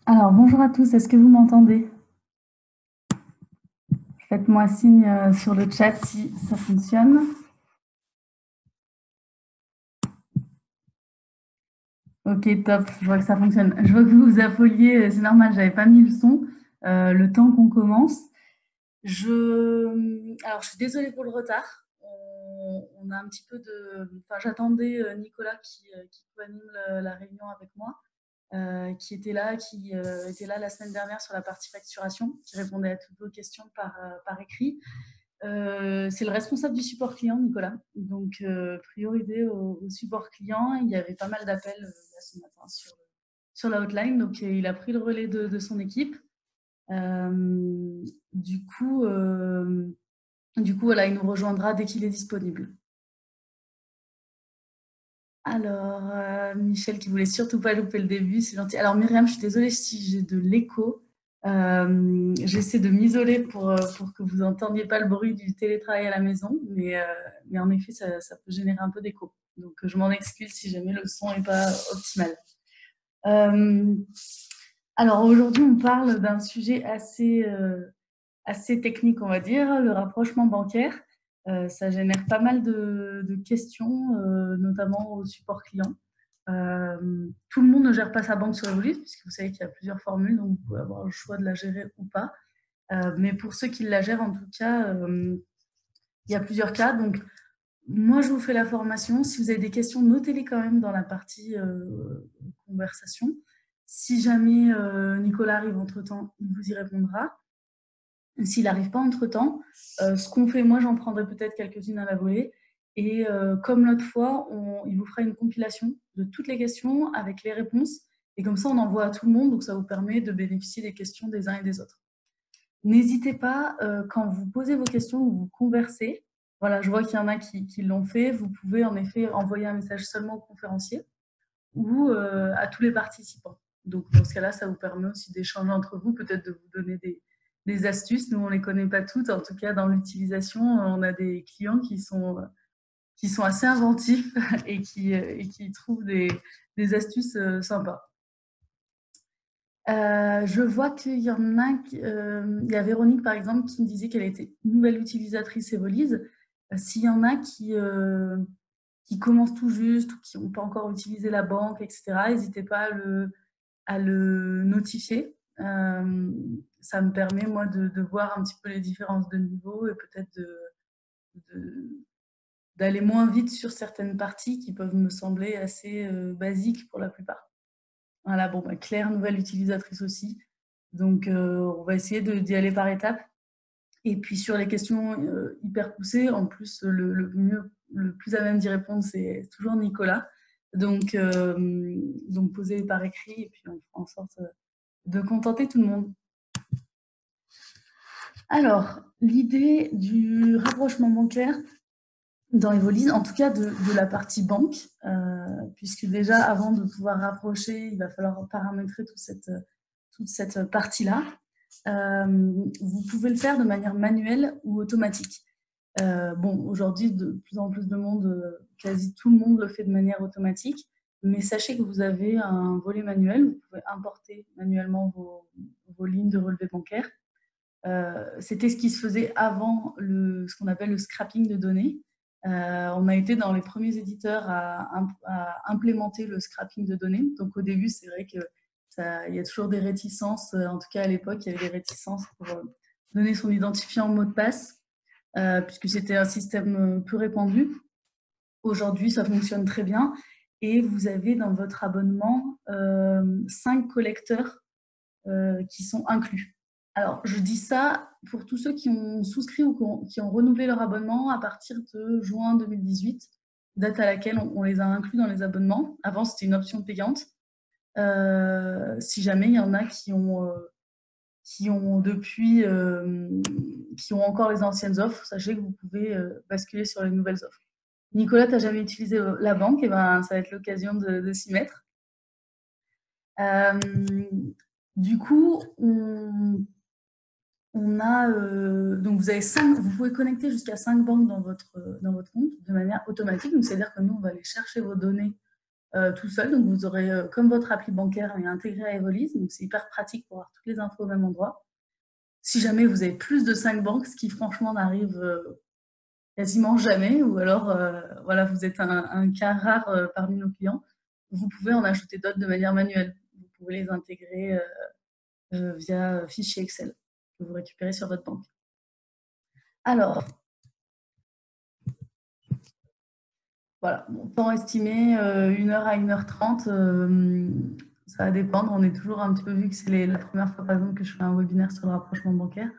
Alors, bonjour à tous, est-ce que vous m'entendez? Faites-moi signe sur le chat si ça fonctionne. Ok, top, je vois que ça fonctionne. Je vois que vous vous affoliez, c'est normal, j'avais pas mis le son le temps qu'on commence. Alors, je suis désolée pour le retard. On a un petit peu de... Enfin, j'attendais Nicolas qui co-anime la réunion avec moi, qui était là la semaine dernière sur la partie facturation, qui répondait à toutes vos questions par écrit. C'est le responsable du support client, Nicolas. Donc, priorité au support client. Il y avait pas mal d'appels là, ce matin sur la hotline. Donc, il a pris le relais de son équipe. Euh, du coup, euh, voilà, il nous rejoindra dès qu'il est disponible. Alors, Michel qui voulait surtout pas louper le début, c'est gentil. Alors, Myriam, je suis désolée si j'ai de l'écho. J'essaie de m'isoler pour que vous n'entendiez pas le bruit du télétravail à la maison, mais en effet, ça peut générer un peu d'écho. Donc, je m'en excuse si jamais le son n'est pas optimal. Euh, alors, aujourd'hui, on parle d'un sujet assez technique, on va dire, le rapprochement bancaire. Ça génère pas mal de questions, notamment au support client. Tout le monde ne gère pas sa banque sur Evolis, puisque vous savez qu'il y a plusieurs formules, donc vous pouvez avoir le choix de la gérer ou pas. Mais pour ceux qui la gèrent, en tout cas, il y a plusieurs cas. Donc, moi, je vous fais la formation. Si vous avez des questions, notez-les quand même dans la partie conversation. Si jamais Nicolas arrive entre-temps, il vous y répondra. S'il n'arrive pas entre-temps, ce qu'on fait, moi, j'en prendrai peut-être quelques-unes à la volée. Et comme l'autre fois, il vous fera une compilation de toutes les questions avec les réponses. Et comme ça, on envoie à tout le monde. Donc, ça vous permet de bénéficier des questions des uns et des autres. N'hésitez pas, quand vous posez vos questions ou vous conversez, voilà, je vois qu'il y en a qui l'ont fait, vous pouvez en effet envoyer un message seulement au conférencier ou à tous les participants. Donc, dans ce cas-là, ça vous permet aussi d'échanger entre vous, peut-être de vous donner des astuces. Nous, on ne les connaît pas toutes. En tout cas, dans l'utilisation, on a des clients qui sont assez inventifs et qui trouvent des astuces sympas. Je vois qu'il y en a, il y a Véronique par exemple qui me disait qu'elle était nouvelle utilisatrice Evolise. S'il y en a qui commencent tout juste ou qui n'ont pas encore utilisé la banque, etc., n'hésitez pas à le notifier. Ça me permet, moi, de voir un petit peu les différences de niveau et peut-être de, d'aller moins vite sur certaines parties qui peuvent me sembler assez basiques pour la plupart. Voilà, bon, bah, Claire, nouvelle utilisatrice aussi. Donc, on va essayer d'y aller par étapes. Et puis, sur les questions hyper poussées, en plus, le plus à même d'y répondre, c'est toujours Nicolas. Donc posez par écrit et puis on fera en sorte de contenter tout le monde. Alors, l'idée du rapprochement bancaire dans Evolise, en tout cas de la partie banque, puisque déjà, avant de pouvoir rapprocher, il va falloir paramétrer toute cette partie-là. Vous pouvez le faire de manière manuelle ou automatique. Bon, aujourd'hui, de plus en plus de monde, quasi tout le monde le fait de manière automatique, mais sachez que vous avez un volet manuel, vous pouvez importer manuellement vos lignes de relevé bancaire. C'était ce qui se faisait avant ce qu'on appelle le scrapping de données. On a été dans les premiers éditeurs à implémenter le scrapping de données. Donc au début, c'est vrai qu'il y a toujours des réticences. En tout cas, à l'époque, il y avait des réticences pour donner son identifiant mot de passe, puisque c'était un système peu répandu. Aujourd'hui, ça fonctionne très bien. Et vous avez dans votre abonnement 5 collecteurs qui sont inclus. Alors, je dis ça pour tous ceux qui ont souscrit ou qui ont renouvelé leur abonnement à partir de juin 2018, date à laquelle on les a inclus dans les abonnements. Avant, c'était une option payante. Si jamais il y en a qui ont depuis, qui ont encore les anciennes offres, sachez que vous pouvez basculer sur les nouvelles offres. Nicolas, tu n'as jamais utilisé la banque, et ben, ça va être l'occasion de s'y mettre. Du coup, on a donc vous pouvez connecter jusqu'à 5 banques dans votre compte de manière automatique. Donc c'est-à-dire que nous, on va aller chercher vos données tout seul. Donc, vous aurez, comme votre appli bancaire est intégré à Evolis, donc c'est hyper pratique pour avoir toutes les infos au même endroit. Si jamais vous avez plus de 5 banques, ce qui franchement n'arrive quasiment jamais, ou alors voilà, vous êtes un cas rare parmi nos clients, vous pouvez en ajouter d'autres de manière manuelle. Vous pouvez les intégrer via fichier Excel que vous récupérez sur votre banque. Alors, voilà, mon temps estimé, 1 heure à 1h30, ça va dépendre. On est toujours un petit peu, vu que c'est la première fois, par exemple, que je fais un webinaire sur le rapprochement bancaire,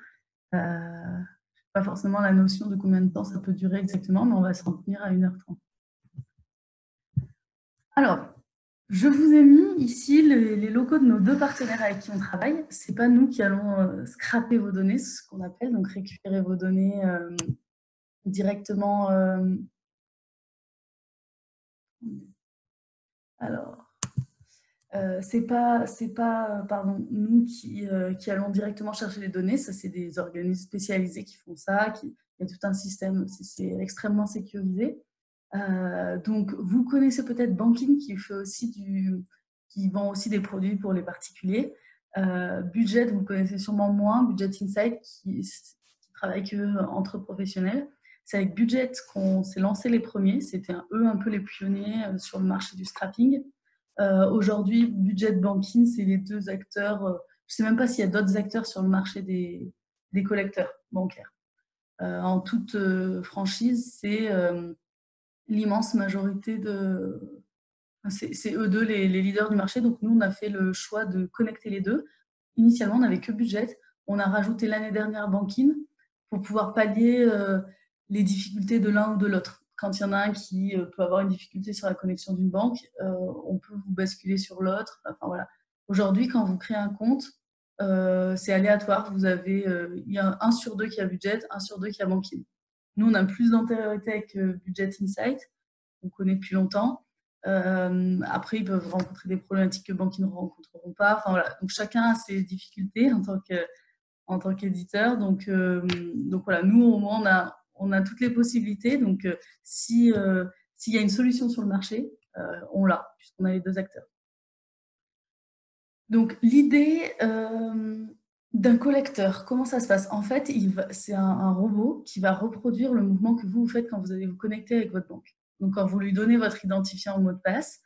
je n'ai pas forcément la notion de combien de temps ça peut durer exactement, mais on va s'en tenir à 1h30. Alors, je vous ai mis ici les locaux de nos 2 partenaires avec qui on travaille. Ce n'est pas nous qui allons scraper vos données, c'est ce qu'on appelle, donc récupérer vos données directement. Alors, c'est pas pardon, nous qui allons directement chercher les données. Ça, c'est des organismes spécialisés qui font ça. Il y a tout un système, c'est extrêmement sécurisé. Donc, vous connaissez peut-être Bankin qui vend aussi des produits pour les particuliers. Budget, vous connaissez sûrement moins. Budget Insight qui travaille entre professionnels. C'est avec Budget qu'on s'est lancé les premiers. C'était eux un peu les pionniers sur le marché du scrapping. Aujourd'hui, Budget Banking, c'est les 2 acteurs. Je ne sais même pas s'il y a d'autres acteurs sur le marché des collecteurs bancaires. En toute franchise, c'est l'immense majorité de... C'est eux deux les leaders du marché. Donc, nous, on a fait le choix de connecter les deux. Initialement, on n'avait que Budget. On a rajouté l'année dernière Banking pour pouvoir pallier les difficultés de l'un ou de l'autre. Quand il y en a un qui peut avoir une difficulté sur la connexion d'une banque, on peut vous basculer sur l'autre. Enfin, voilà. Aujourd'hui, quand vous créez un compte, c'est aléatoire. Il y a 1 sur 2 qui a Budget, 1 sur 2 qui a Banking. Nous, on a plus d'antériorité avec Budget Insight, on connaît depuis longtemps. Après, ils peuvent rencontrer des problématiques que Banking ne rencontreront pas. Enfin, voilà. Donc, chacun a ses difficultés en tant qu'éditeur. Donc voilà, nous, au moins, on a toutes les possibilités. Donc, s'il y a une solution sur le marché, on l'a, puisqu'on a les 2 acteurs. Donc, l'idée d'un collecteur, comment ça se passe? En fait, c'est un robot qui va reproduire le mouvement que vous faites quand vous allez vous connecter avec votre banque. Donc, quand vous lui donnez votre identifiant ou mot de passe,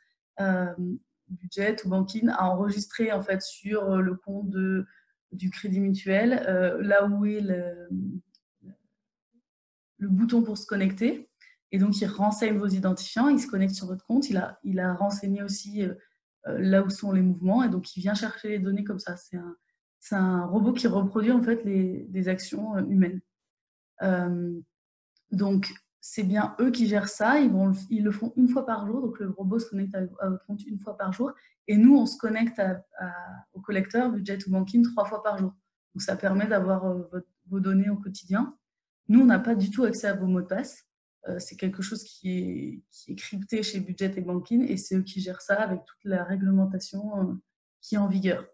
Budget ou Banking a enregistré en fait sur le compte du Crédit Mutuel, là où est le bouton pour se connecter. Et donc, il renseigne vos identifiants, il se connecte sur votre compte. Il a renseigné aussi là où sont les mouvements. Et donc, il vient chercher les données comme ça. C'est un robot qui reproduit en fait des actions humaines. Donc, c'est bien eux qui gèrent ça. Ils le font 1 fois par jour. Donc, le robot se connecte à votre compte 1 fois par jour. Et nous, on se connecte au collecteur, Budget ou Banking, 3 fois par jour. Donc, ça permet d'avoir vos données au quotidien. Nous, on n'a pas du tout accès à vos mots de passe. C'est quelque chose qui est crypté chez Budget et Banking. Et c'est eux qui gèrent ça avec toute la réglementation qui est en vigueur.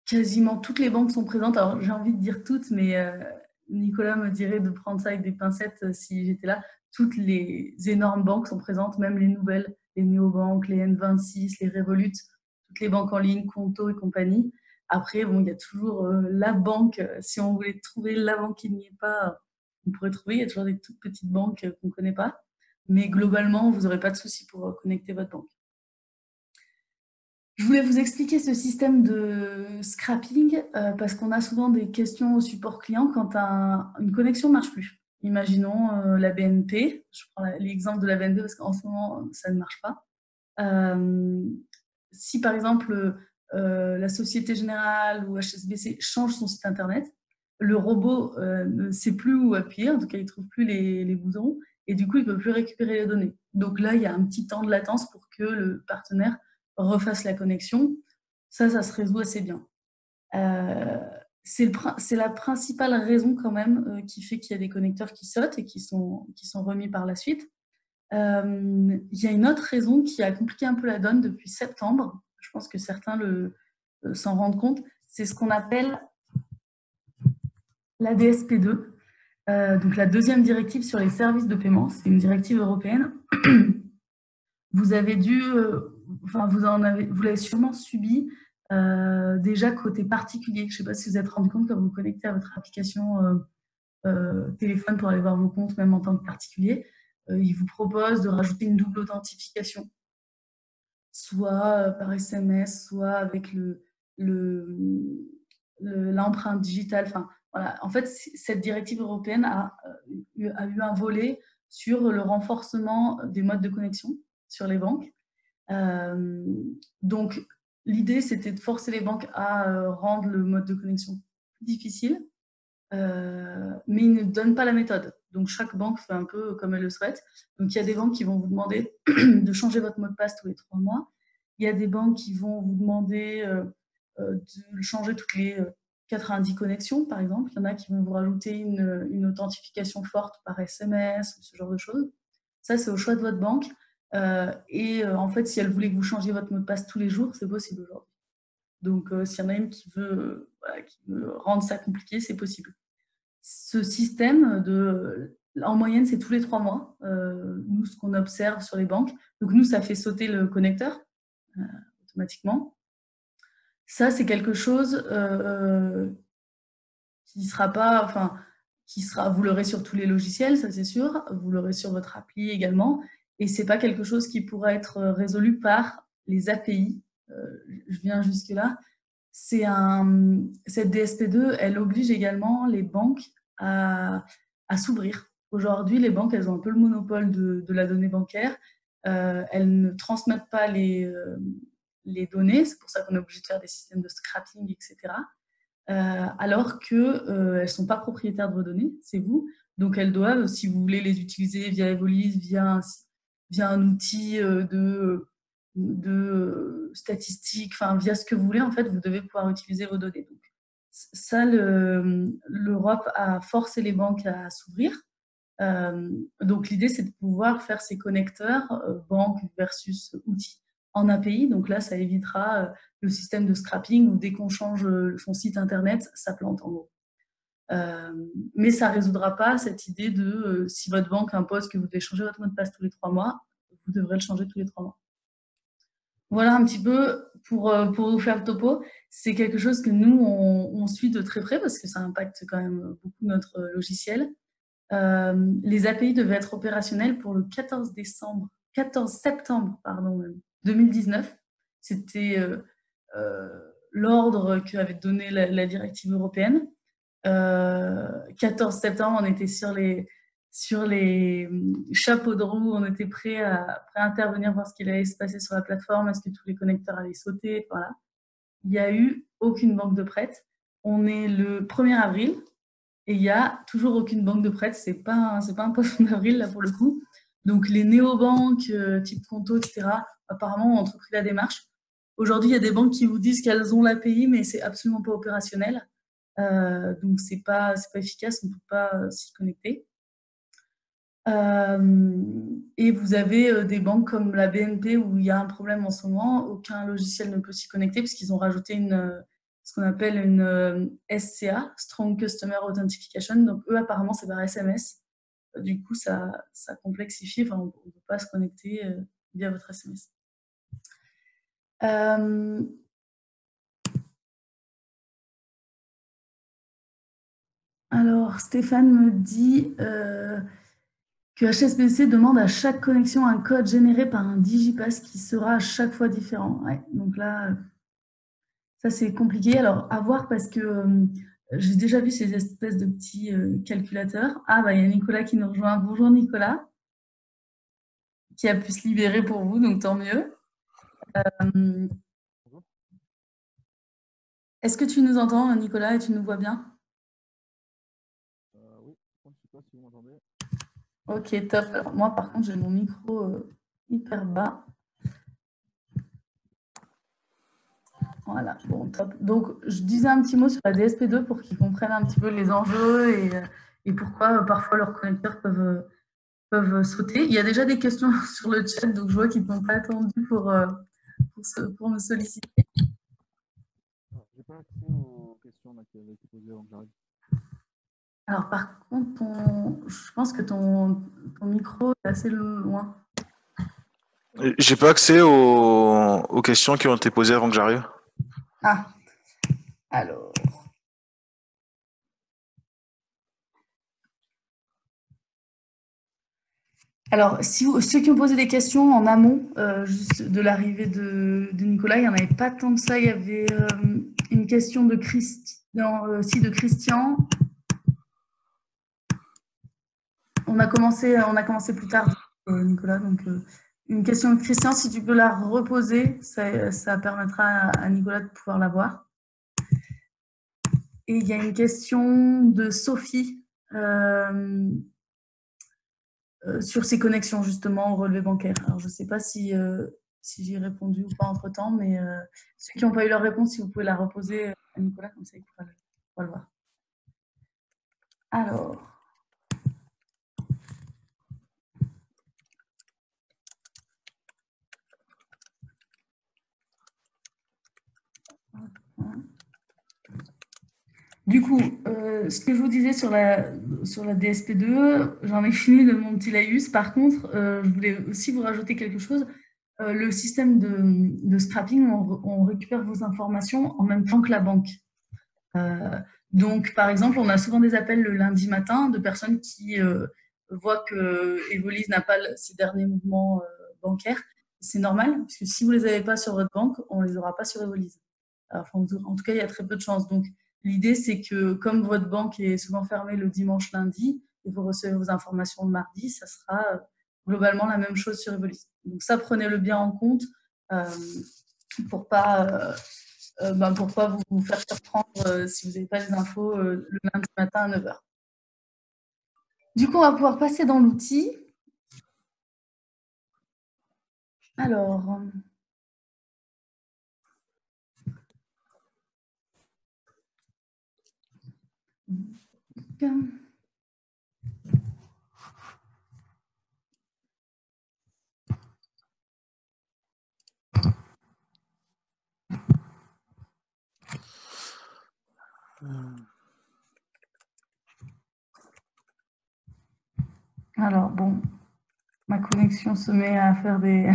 Quasiment toutes les banques sont présentes. Alors, j'ai envie de dire toutes, mais Nicolas me dirait de prendre ça avec des pincettes si j'étais là. Toutes les énormes banques sont présentes, même les nouvelles, les néobanques, les N26, les Revolut, toutes les banques en ligne, Conto et compagnie. Après, bon, il y a toujours la banque. Si on voulait trouver la banque qui n'y est pas, on pourrait trouver. Il y a toujours des toutes petites banques qu'on ne connaît pas. Mais globalement, vous n'aurez pas de souci pour connecter votre banque. Je voulais vous expliquer ce système de scrapping parce qu'on a souvent des questions au support client quand une connexion ne marche plus. Imaginons la BNP, je prends l'exemple de la BNP parce qu'en ce moment, ça ne marche pas. Si par exemple, la Société Générale ou HSBC change son site internet, le robot ne sait plus où appuyer, en tout cas, il ne trouve plus les boutons et du coup, il ne peut plus récupérer les données. Donc là, il y a un petit temps de latence pour que le partenaire refasse la connexion. Ça se résout assez bien. C'est la principale raison quand même qui fait qu'il y a des connecteurs qui sautent et qui sont remis par la suite. Il y a une autre raison qui a compliqué un peu la donne depuis septembre. Je pense que certains s'en rendent compte. C'est ce qu'on appelle la DSP2, donc la 2e directive sur les services de paiement. C'est une directive européenne vous avez dû, enfin, vous l'avez sûrement subi déjà côté particulier. Je ne sais pas si vous vous êtes rendu compte quand vous vous connectez à votre application téléphone pour aller voir vos comptes, même en tant que particulier, il vous propose de rajouter une double authentification, soit par SMS, soit avec l'empreinte digitale. Enfin, voilà. En fait, cette directive européenne a eu un volet sur le renforcement des modes de connexion sur les banques. Donc, l'idée, c'était de forcer les banques à rendre le mode de connexion plus difficile, mais ils ne donnent pas la méthode. Donc, chaque banque fait un peu comme elle le souhaite. Donc, il y a des banques qui vont vous demander de changer votre mot de passe tous les 3 mois. Il y a des banques qui vont vous demander de le changer toutes les 90 connexions, par exemple. Il y en a qui vont vous rajouter une authentification forte par SMS ou ce genre de choses. Ça, c'est au choix de votre banque. En fait, si elle voulait que vous changiez votre mot de passe tous les jours, c'est possible aujourd'hui. Donc, s'il y en a une qui veut rendre ça compliqué, c'est possible. Ce système, en moyenne, c'est tous les 3 mois, nous, ce qu'on observe sur les banques. Donc, nous, ça fait sauter le connecteur automatiquement. Ça, c'est quelque chose qui sera pas, enfin, vous l'aurez sur tous les logiciels, ça c'est sûr, vous l'aurez sur votre appli également, et c'est pas quelque chose qui pourra être résolu par les API. Je viens jusque là. Cette DSP2, elle oblige également les banques à s'ouvrir. Aujourd'hui, les banques, elles ont un peu le monopole de la donnée bancaire. Elles ne transmettent pas les données, c'est pour ça qu'on est obligé de faire des systèmes de scrapping, etc. Alors qu'elles ne sont pas propriétaires de vos données, c'est vous. Donc elles doivent, si vous voulez les utiliser via Evolis, via un outil de statistiques, enfin via ce que vous voulez, en fait, vous devez pouvoir utiliser vos données. Donc, ça, l'Europe a forcé les banques à s'ouvrir. Donc l'idée, c'est de pouvoir faire ces connecteurs banque versus outils en API. Donc là, ça évitera le système de scrapping où dès qu'on change son site internet, ça plante en gros. Mais ça ne résoudra pas cette idée de si votre banque impose que vous devez changer votre mot de passe tous les 3 mois, vous devrez le changer tous les 3 mois. Voilà un petit peu pour vous faire le topo. C'est quelque chose que nous, on suit de très près parce que ça impacte quand même beaucoup notre logiciel. Les API devaient être opérationnels pour le 14 septembre 2019. C'était l'ordre qu'avait donné la directive européenne. 14 septembre, on était sur les chapeaux de roue, on était prêt à intervenir, voir ce qu'il allait se passer sur la plateforme, est-ce que tous les connecteurs allaient sauter, voilà. Il n'y a eu aucune banque de prête. On est le 1er avril et il n'y a toujours aucune banque de prête. C'est pas un poisson d'avril, là, pour le coup. Donc, les néobanques, type Conto, etc., apparemment, ont entrepris la démarche. Aujourd'hui, il y a des banques qui vous disent qu'elles ont l'API, mais c'est absolument pas opérationnel. Donc, c'est pas efficace, on ne peut pas s'y connecter. Et vous avez des banques comme la BNP où il y a un problème en ce moment, aucun logiciel ne peut s'y connecter parce qu'ils ont rajouté ce qu'on appelle une SCA, Strong Customer Authentication. Donc eux, apparemment, c'est par SMS. Du coup, ça complexifie. Enfin, on ne peut pas se connecter via votre SMS. Alors, Stéphane me dit que HSBC demande à chaque connexion un code généré par un digipass qui sera à chaque fois différent. Ouais, donc là, ça c'est compliqué. Alors, à voir parce que j'ai déjà vu ces espèces de petits calculateurs. Ah, bah, il y a Nicolas qui nous rejoint. Bonjour Nicolas, qui a pu se libérer pour vous, donc tant mieux. Est-ce que tu nous entends, Nicolas, et tu nous vois bien? Oui, je ne sais pas si vous m'entendez. Ok, top. Alors, moi, par contre, j'ai mon micro hyper bas. Voilà, bon, top. Donc, je disais un petit mot sur la DSP2 pour qu'ils comprennent un petit peu les enjeux et pourquoi parfois leurs connecteurs peuvent sauter. Il y a déjà des questions sur le chat, donc je vois qu'ils ne t'ont pas attendu pour me solliciter. Je n'ai pas accès aux questions qui avaient été posées avant que j'arrive. Alors, par contre, je pense que ton micro est assez loin. J'ai pas accès aux questions qui ont été posées avant que j'arrive. Ah, alors. Alors, ceux qui ont posé des questions en amont, juste de l'arrivée de Nicolas, il n'y en avait pas tant que ça. Il y avait une question de de Christian. On a commencé plus tard, Nicolas. Donc, une question de Christian, si tu peux la reposer, ça permettra à Nicolas de pouvoir la voir. Et il y a une question de Sophie sur ses connexions justement au relevé bancaire. Alors, je ne sais pas si j'y ai répondu ou pas entre-temps, mais ceux qui n'ont pas eu leur réponse, si vous pouvez la reposer à Nicolas, comme ça il pourra le voir. Alors. Du coup, ce que je vous disais sur la DSP2, j'en ai fini de mon petit laïus. Par contre, je voulais aussi vous rajouter quelque chose. Le système de scrapping, on récupère vos informations en même temps que la banque. Donc, par exemple, on a souvent des appels le lundi matin de personnes qui voient que Evolise n'a pas ses derniers mouvements bancaires. C'est normal, parce que si vous ne les avez pas sur votre banque, on ne les aura pas sur Evolise. Enfin, en tout cas, il y a très peu de chances. Donc, l'idée, c'est que comme votre banque est souvent fermée le dimanche, lundi, et vous recevez vos informations le mardi, ça sera globalement la même chose sur Evolise. Donc, ça, prenez-le bien en compte pour pas vous faire surprendre si vous n'avez pas les infos le lundi matin à 9h. Du coup, on va pouvoir passer dans l'outil. Alors, bon, ma connexion se met à faire des...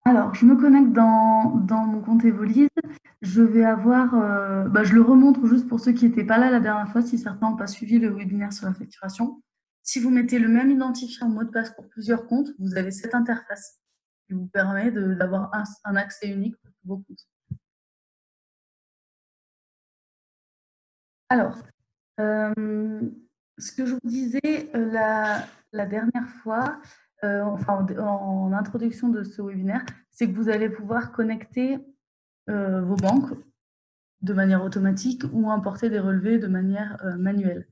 Alors, je me connecte dans mon compte Evolise. Je vais avoir, je le remontre juste pour ceux qui n'étaient pas là la dernière fois, si certains n'ont pas suivi le webinaire sur la facturation. Si vous mettez le même identifiant mot de passe pour plusieurs comptes, vous avez cette interface qui vous permet d'avoir un accès unique pour tous vos comptes. Alors, ce que je vous disais la dernière fois, en introduction de ce webinaire, c'est que vous allez pouvoir connecter vos banques de manière automatique ou importer des relevés de manière manuelle.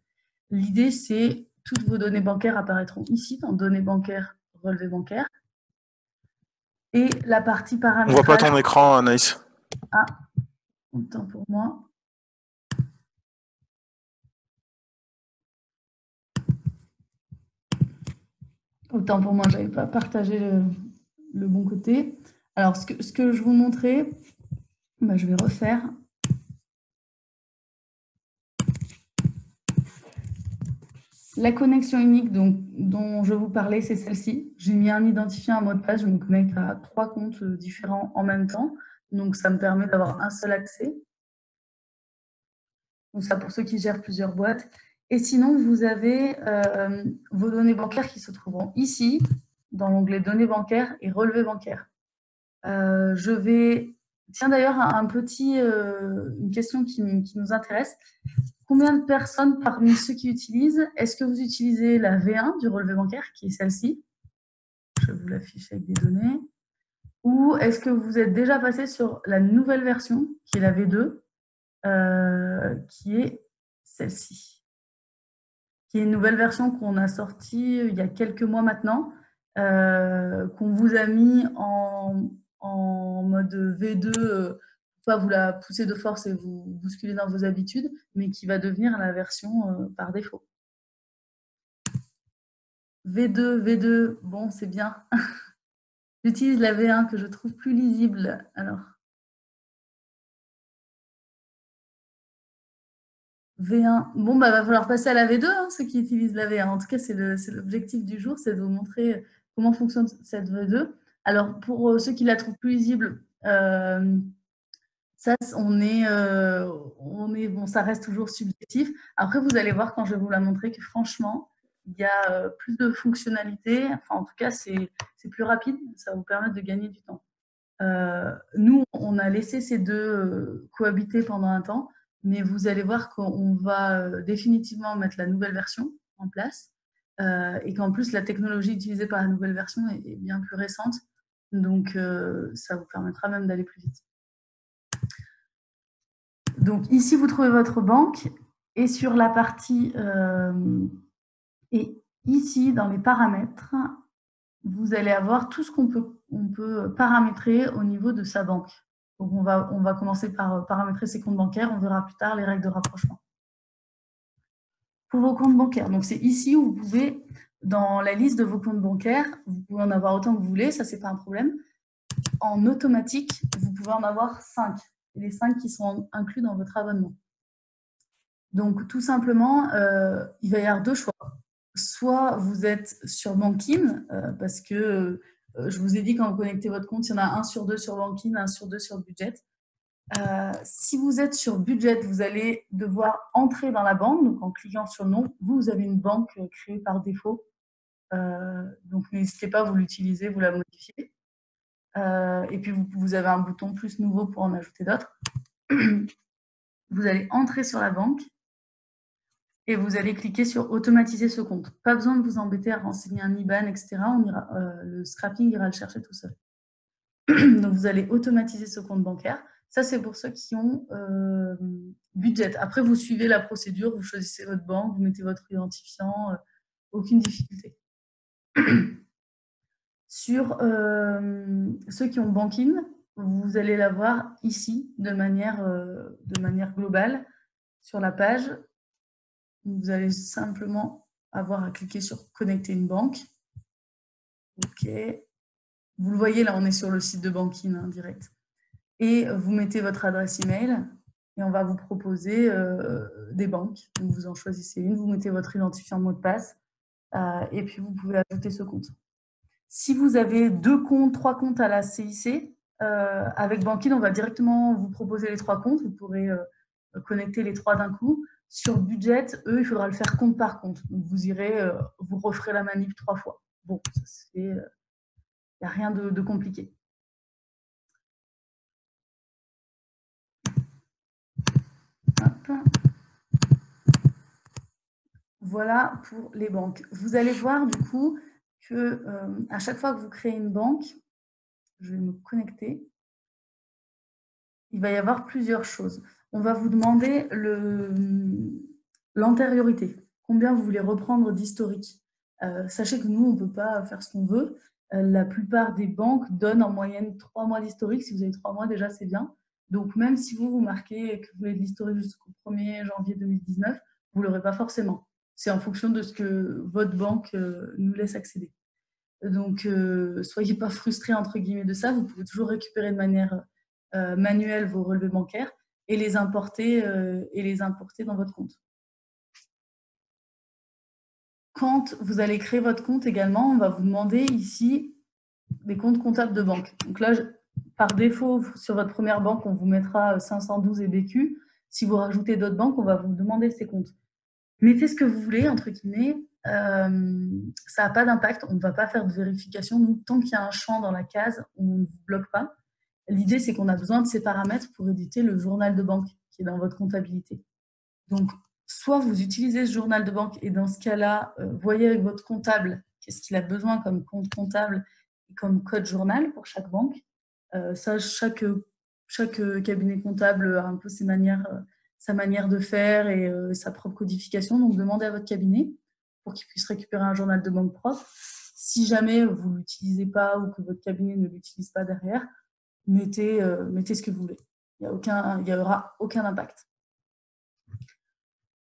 L'idée, c'est toutes vos données bancaires apparaîtront ici dans données bancaires, relevés bancaires. Et la partie paramétrage. On voit pas ton écran, Anaïs. Ah, autant pour moi. Autant pour moi, je n'avais pas partagé le bon côté. Alors, ce que je vous montrais, je vais refaire. La connexion unique dont je vous parlais, c'est celle-ci. J'ai mis un identifiant, un mot de passe, je me connecte à 3 comptes différents en même temps. Donc, ça me permet d'avoir un seul accès. Donc, ça pour ceux qui gèrent plusieurs boîtes. Et sinon, vous avez vos données bancaires qui se trouveront ici, dans l'onglet données bancaires et relevés bancaires. Je vais... Tiens, d'ailleurs, une question qui nous intéresse. Combien de personnes parmi ceux qui utilisent, est-ce que vous utilisez la V1 du relevé bancaire, qui est celle-ci? Je vous l'affiche avec des données. Ou est-ce que vous êtes déjà passé sur la nouvelle version, qui est la V2, qui est celle-ci, qui est une nouvelle version qu'on a sortie il y a quelques mois maintenant, qu'on vous a mis en mode V2, pas vous la pousser de force et vous bousculer dans vos habitudes, mais qui va devenir la version par défaut. V2, bon, c'est bien. J'utilise la V1 que je trouve plus lisible. Alors, V1. Bon, bah, va falloir passer à la V2, hein, ceux qui utilisent la V1. En tout cas, c'est l'objectif du jour, c'est de vous montrer comment fonctionne cette V2. Alors, pour ceux qui la trouvent plus lisible, ça, bon, ça reste toujours subjectif. Après, vous allez voir quand je vais vous la montrer que franchement, il y a plus de fonctionnalités. Enfin, en tout cas, c'est plus rapide. Ça va vous permettre de gagner du temps. Nous, on a laissé ces deux cohabiter pendant un temps, mais vous allez voir qu'on va définitivement mettre la nouvelle version en place et qu'en plus, la technologie utilisée par la nouvelle version est bien plus récente. Donc, ça vous permettra même d'aller plus vite. Donc, ici, vous trouvez votre banque et sur la partie et ici, dans les paramètres, vous allez avoir tout ce qu'on peut paramétrer au niveau de sa banque. Donc, on va commencer par paramétrer ses comptes bancaires. On verra plus tard les règles de rapprochement. Pour vos comptes bancaires, donc c'est ici où vous pouvez, dans la liste de vos comptes bancaires, vous pouvez en avoir autant que vous voulez, ça, c'est pas un problème. En automatique, vous pouvez en avoir 5. Les 5 qui sont inclus dans votre abonnement. Donc, tout simplement, il va y avoir deux choix. Soit vous êtes sur Bankin, parce que je vous ai dit quand vous connectez votre compte, il y en a 1 sur 2 sur Bankin, 1 sur 2 sur Budget. Si vous êtes sur Budget, vous allez devoir entrer dans la banque. Donc, en cliquant sur le nom, vous avez une banque créée par défaut. Donc, n'hésitez pas, vous l'utilisez, vous la modifiez. Et puis, vous avez un bouton plus nouveau pour en ajouter d'autres. Vous allez entrer sur la banque. Et vous allez cliquer sur automatiser ce compte. Pas besoin de vous embêter à renseigner un IBAN, etc. Le scrapping ira le chercher tout seul. Donc, vous allez automatiser ce compte bancaire. Ça, c'est pour ceux qui ont Budget. Après, vous suivez la procédure, vous choisissez votre banque, vous mettez votre identifiant, aucune difficulté. Sur ceux qui ont Bankin, vous allez l'avoir ici de manière globale sur la page. Vous allez simplement avoir à cliquer sur connecter une banque. OK. Vous le voyez, là, on est sur le site de Bankin, hein, direct. Et vous mettez votre adresse email et on va vous proposer des banques. Donc, vous en choisissez une, vous mettez votre identifiant mot de passe et puis vous pouvez ajouter ce compte. Si vous avez 2 comptes, 3 comptes à la CIC, avec Bankin, on va directement vous proposer les 3 comptes. Vous pourrez connecter les 3 d'un coup. Sur Budget, eux, il faudra le faire compte par compte. Donc, vous irez, vous referez la manip 3 fois. Bon, ça se fait, il n'y a rien de compliqué. Hop. Voilà pour les banques. Vous allez voir du coup que à chaque fois que vous créez une banque, je vais me connecter, il va y avoir plusieurs choses. On va vous demander l'antériorité. Combien vous voulez reprendre d'historique. Sachez que nous, on ne peut pas faire ce qu'on veut. La plupart des banques donnent en moyenne 3 mois d'historique. Si vous avez 3 mois, déjà, c'est bien. Donc, même si vous marquez que vous voulez de l'historique jusqu'au 1er janvier 2019, vous ne l'aurez pas forcément. C'est en fonction de ce que votre banque nous laisse accéder. Donc, soyez pas frustrés, entre guillemets, de ça. Vous pouvez toujours récupérer de manière manuelle vos relevés bancaires et les importer dans votre compte. Quand vous allez créer votre compte également, on va vous demander ici des comptes comptables de banque. Donc là, par défaut, sur votre première banque, on vous mettra 512 et BQ. Si vous rajoutez d'autres banques, on va vous demander ces comptes. Mettez ce que vous voulez, entre guillemets. Ça n'a pas d'impact. On ne va pas faire de vérification. Donc, tant qu'il y a un champ dans la case, on ne vous bloque pas. L'idée, c'est qu'on a besoin de ces paramètres pour éditer le journal de banque qui est dans votre comptabilité. Donc, soit vous utilisez ce journal de banque et dans ce cas-là, voyez avec votre comptable qu'est-ce qu'il a besoin comme compte comptable et comme code journal pour chaque banque. Ça, chaque cabinet comptable a un peu sa manière de faire et sa propre codification. Donc, demandez à votre cabinet pour qu'il puisse récupérer un journal de banque propre. Si jamais vous ne l'utilisez pas ou que votre cabinet ne l'utilise pas derrière, mettez ce que vous voulez. Il n'y aura aucun impact.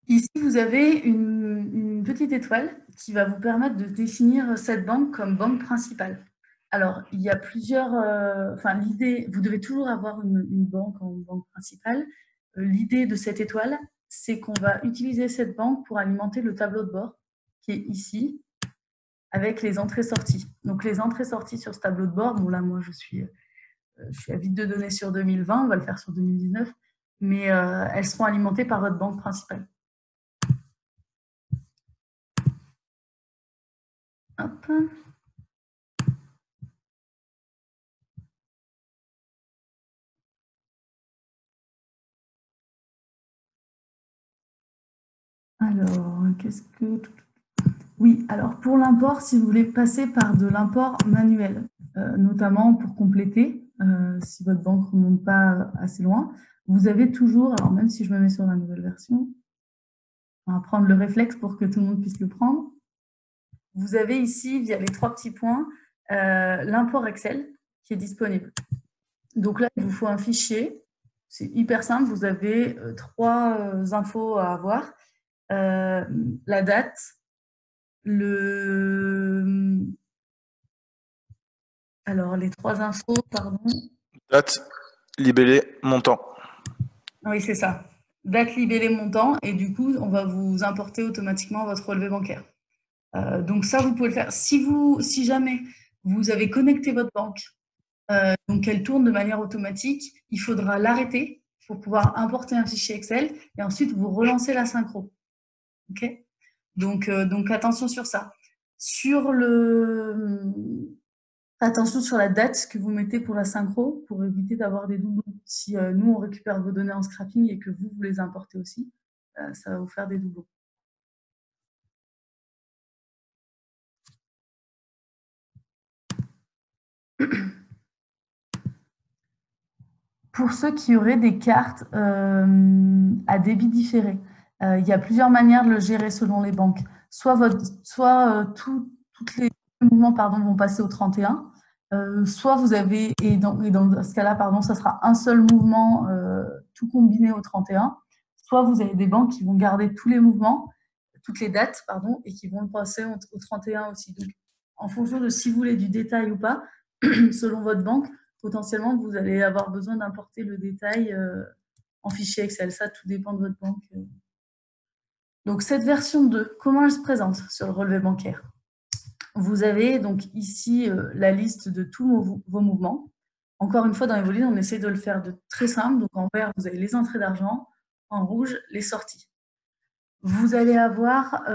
Ici, vous avez une petite étoile qui va vous permettre de définir cette banque comme banque principale. Alors, il y a plusieurs. Enfin, l'idée, vous devez toujours avoir une banque en banque principale. L'idée de cette étoile, c'est qu'on va utiliser cette banque pour alimenter le tableau de bord qui est ici, avec les entrées-sorties. Donc, les entrées-sorties sur ce tableau de bord, bon, là, moi, je suis à vide de données sur 2020, on va le faire sur 2019, mais elles seront alimentées par votre banque principale. Hop. Alors, qu'est-ce que... Oui, alors pour l'import, si vous voulez passer par de l'import manuel, notamment pour compléter, si votre banque ne remonte pas assez loin, vous avez toujours, alors même si je me mets sur la nouvelle version, on va prendre le réflexe pour que tout le monde puisse le prendre. Vous avez ici, via les 3 petits points, l'import Excel qui est disponible. Donc là, il vous faut un fichier. C'est hyper simple. Vous avez 3 infos à avoir. La date, alors, les 3 infos, pardon. Date, libellé, montant. Oui, c'est ça. Date, libellé, montant. Et du coup, on va vous importer automatiquement votre relevé bancaire. Donc ça, vous pouvez le faire. Si jamais vous avez connecté votre banque, donc qu'elle tourne de manière automatique, il faudra l'arrêter pour pouvoir importer un fichier Excel et ensuite vous relancez la synchro. Okay, donc attention sur ça. Attention sur la date que vous mettez pour la synchro pour éviter d'avoir des doublons. Si nous, on récupère vos données en scrapping et que vous les importez aussi, ça va vous faire des doublons. Pour ceux qui auraient des cartes à débit différé, il y a plusieurs manières de le gérer selon les banques. Soit tous les mouvements vont passer au 31, soit vous avez, et dans ce cas-là, ça sera un seul mouvement tout combiné au 31, soit vous avez des banques qui vont garder tous les mouvements, toutes les dates, et qui vont le passer au 31 aussi. Donc, en fonction de si vous voulez du détail ou pas, selon votre banque, potentiellement, vous allez avoir besoin d'importer le détail en fichier Excel. Ça, tout dépend de votre banque. Donc, cette version 2, comment elle se présente sur le relevé bancaire? Vous avez donc ici la liste de tous vos mouvements. Encore une fois, dans Evoline, on essaie de le faire de très simple. Donc, en vert, vous avez les entrées d'argent. En rouge, les sorties. Vous allez avoir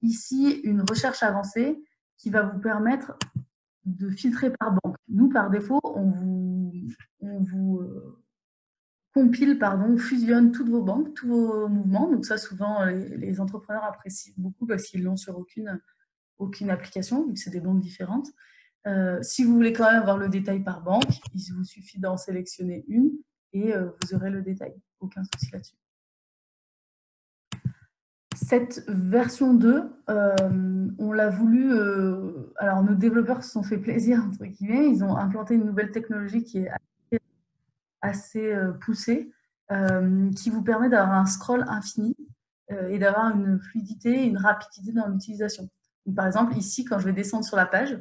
ici une recherche avancée qui va vous permettre de filtrer par banque. Nous, par défaut, on vous compile, fusionne toutes vos banques, tous vos mouvements. Donc ça, souvent, les entrepreneurs apprécient beaucoup parce qu'ils l'ont sur aucune application, vu que c'est des banques différentes. Si vous voulez quand même avoir le détail par banque, il vous suffit d'en sélectionner une et vous aurez le détail. Aucun souci là-dessus. Cette version 2, on l'a voulu... alors, nos développeurs se sont fait plaisir, entre guillemets. Ils ont implanté une nouvelle technologie qui est assez poussée, qui vous permet d'avoir un scroll infini et d'avoir une fluidité, une rapidité dans l'utilisation. Par exemple, ici, quand je vais descendre sur la page,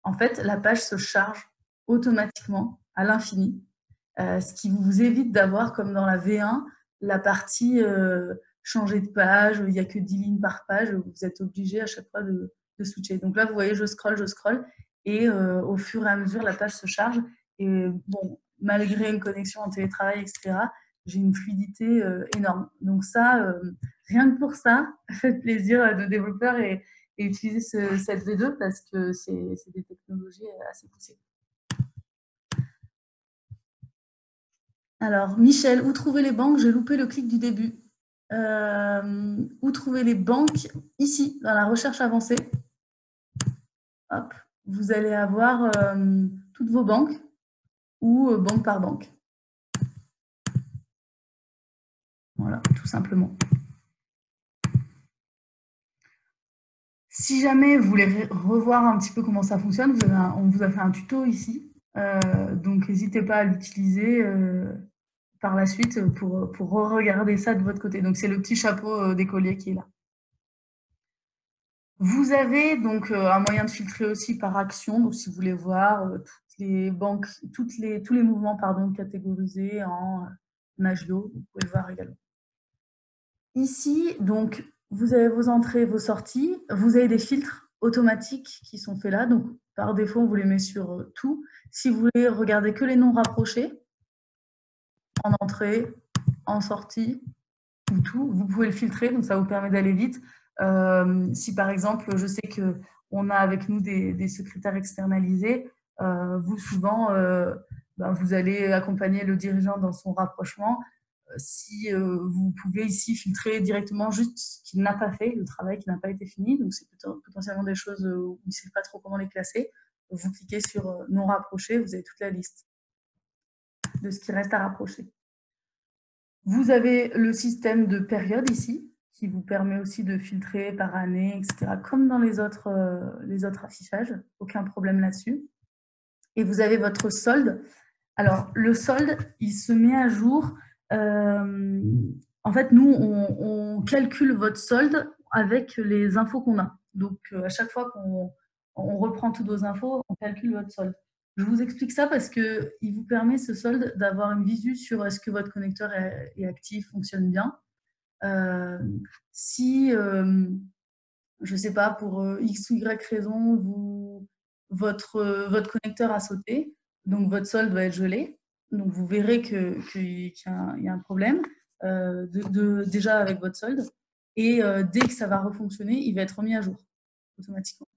en fait, la page se charge automatiquement à l'infini, ce qui vous évite d'avoir, comme dans la V1, la partie changer de page, il n'y a que 10 lignes par page, vous êtes obligé à chaque fois de switcher. Donc là, vous voyez, je scroll, et au fur et à mesure, la page se charge. Et bon, malgré une connexion en télétravail, etc., j'ai une fluidité énorme. Donc ça, rien que pour ça, faites plaisir à nos développeurs et utiliser cette V2 parce que c'est des technologies assez poussées. Alors, Michel, où trouver les banques? J'ai loupé le clic du début. Où trouver les banques? Ici, dans la recherche avancée. Hop, vous allez avoir toutes vos banques ou banque par banque. Voilà, tout simplement. Si jamais vous voulez revoir un petit peu comment ça fonctionne, on vous a fait un tuto ici. Donc, n'hésitez pas à l'utiliser par la suite pour regarder ça de votre côté. Donc, c'est le petit chapeau d'écolier qui est là. Vous avez donc un moyen de filtrer aussi par action. Donc, si vous voulez voir toutes les banques, tous les mouvements catégorisés en Agio, vous pouvez le voir également. Ici, donc, vous avez vos entrées, vos sorties. Vous avez des filtres automatiques qui sont faits là. Donc, par défaut, on vous les met sur tout. Si vous voulez regarder que les noms rapprochés, en entrée, en sortie, ou tout, vous pouvez le filtrer. Donc, ça vous permet d'aller vite. Si, par exemple, je sais qu'on a avec nous des secrétaires externalisés, vous, souvent, vous allez accompagner le dirigeant dans son rapprochement. Si vous pouvez ici filtrer directement juste ce qu'il n'a pas fait, le travail qui n'a pas été fini, donc c'est potentiellement des choses où il ne sait pas trop comment les classer, vous cliquez sur non rapproché, vous avez toute la liste de ce qui reste à rapprocher. Vous avez le système de période ici, qui vous permet aussi de filtrer par année, etc., comme dans les autres affichages, aucun problème là-dessus. Et vous avez votre solde. Alors, le solde, il se met à jour. En fait, nous, on calcule votre solde avec les infos qu'on a. Donc, à chaque fois qu'on reprend toutes vos infos, on calcule votre solde. Je vous explique ça parce qu'il vous permet, ce solde, d'avoir une visu sur est-ce que votre connecteur est actif, fonctionne bien. Si, je ne sais pas, pour X ou Y raison, votre connecteur a sauté, donc votre solde va être gelé. Donc, vous verrez qu'il y a un problème déjà avec votre solde. Et dès que ça va refonctionner, il va être remis à jour automatiquement.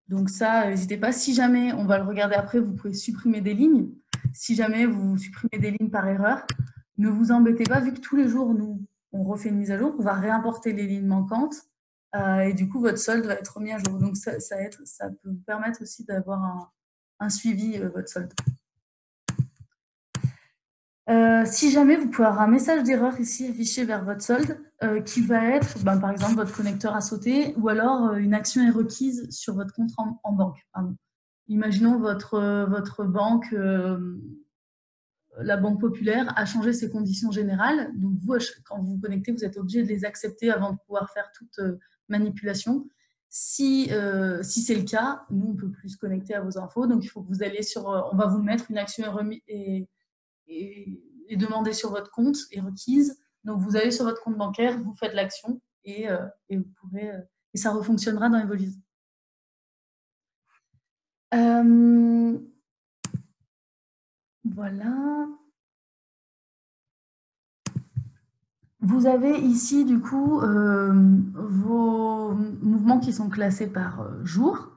Donc ça, n'hésitez pas. Si jamais, on va le regarder après, vous pouvez supprimer des lignes. Si jamais vous supprimez des lignes par erreur, ne vous embêtez pas, vu que tous les jours, nous, on refait une mise à jour, on va réimporter les lignes manquantes et du coup, votre solde va être remis à jour. Donc ça peut vous permettre aussi d'avoir un suivi, votre solde. Si jamais vous pouvez avoir un message d'erreur ici affiché vers votre solde qui va être, par exemple, votre connecteur a sauté ou alors une action est requise sur votre compte en banque. Pardon. Imaginons votre banque, la Banque Populaire, a changé ses conditions générales. Donc, vous, quand vous vous connectez, vous êtes obligé de les accepter avant de pouvoir faire toute manipulation. Si c'est le cas, nous, on ne peut plus se connecter à vos infos. Donc, il faut que vous alliez sur... on va vous mettre une action et demander sur votre compte est requise. Donc, vous allez sur votre compte bancaire, vous faites l'action et vous pourrez... et ça refonctionnera dans Evolise. Voilà. Vous avez ici, du coup, vos mouvements qui sont classés par jour.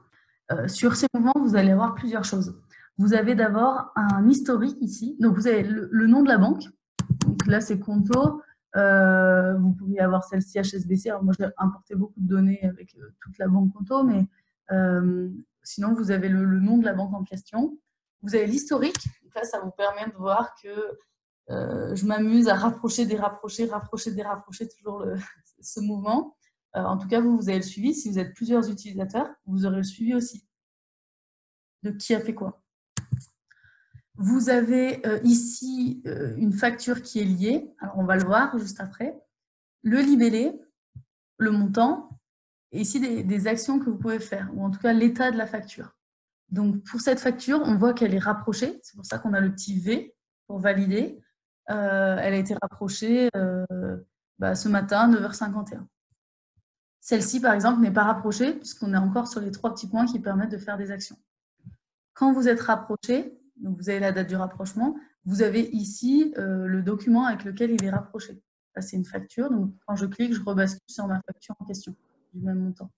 Sur ces mouvements, vous allez avoir plusieurs choses. Vous avez d'abord un historique ici. Donc, vous avez le nom de la banque. Donc là, c'est Conto. Vous pourriez avoir celle-ci HSBC. Alors, moi, j'ai importé beaucoup de données avec toute la banque Conto, mais sinon, vous avez le nom de la banque en question. Vous avez l'historique. Donc là, ça vous permet de voir que je m'amuse à rapprocher, dérapprocher, rapprocher, dérapprocher toujours ce mouvement. En tout cas, vous avez le suivi. Si vous êtes plusieurs utilisateurs, vous aurez le suivi aussi de qui a fait quoi. Vous avez ici une facture qui est liée. Alors, on va le voir juste après. Le libellé, le montant, et ici des actions que vous pouvez faire, ou en tout cas l'état de la facture. Donc, pour cette facture, on voit qu'elle est rapprochée. C'est pour ça qu'on a le petit V pour valider. Elle a été rapprochée ce matin, 9h51. Celle-ci, par exemple, n'est pas rapprochée puisqu'on est encore sur les 3 petits points qui permettent de faire des actions. Quand vous êtes rapproché, donc vous avez la date du rapprochement, vous avez ici le document avec lequel il est rapproché. Là, c'est une facture. Donc, quand je clique, je rebascule sur ma facture en question, du même montant.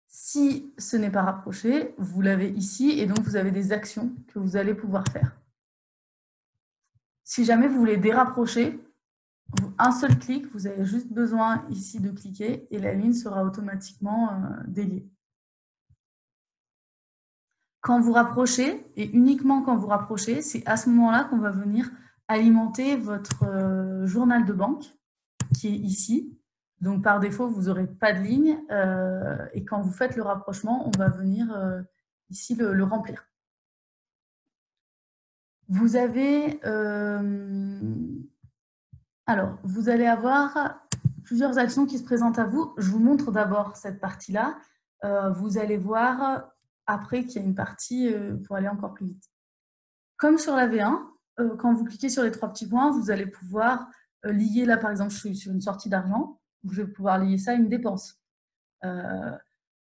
Si ce n'est pas rapproché, vous l'avez ici et donc vous avez des actions que vous allez pouvoir faire. Si jamais vous voulez dérapprocher, un seul clic, vous avez juste besoin ici de cliquer et la ligne sera automatiquement déliée. Quand vous rapprochez, et uniquement quand vous rapprochez, c'est à ce moment-là qu'on va venir alimenter votre journal de banque qui est ici. Donc, par défaut, vous n'aurez pas de ligne. Et quand vous faites le rapprochement, on va venir ici le remplir. Vous avez... alors, vous allez avoir plusieurs actions qui se présentent à vous. Je vous montre d'abord cette partie-là. Vous allez voir après qu'il y a une partie pour aller encore plus vite. Comme sur la V1, quand vous cliquez sur les 3 petits points, vous allez pouvoir lier, là par exemple, je suis sur une sortie d'argent, je vais pouvoir lier ça à une dépense.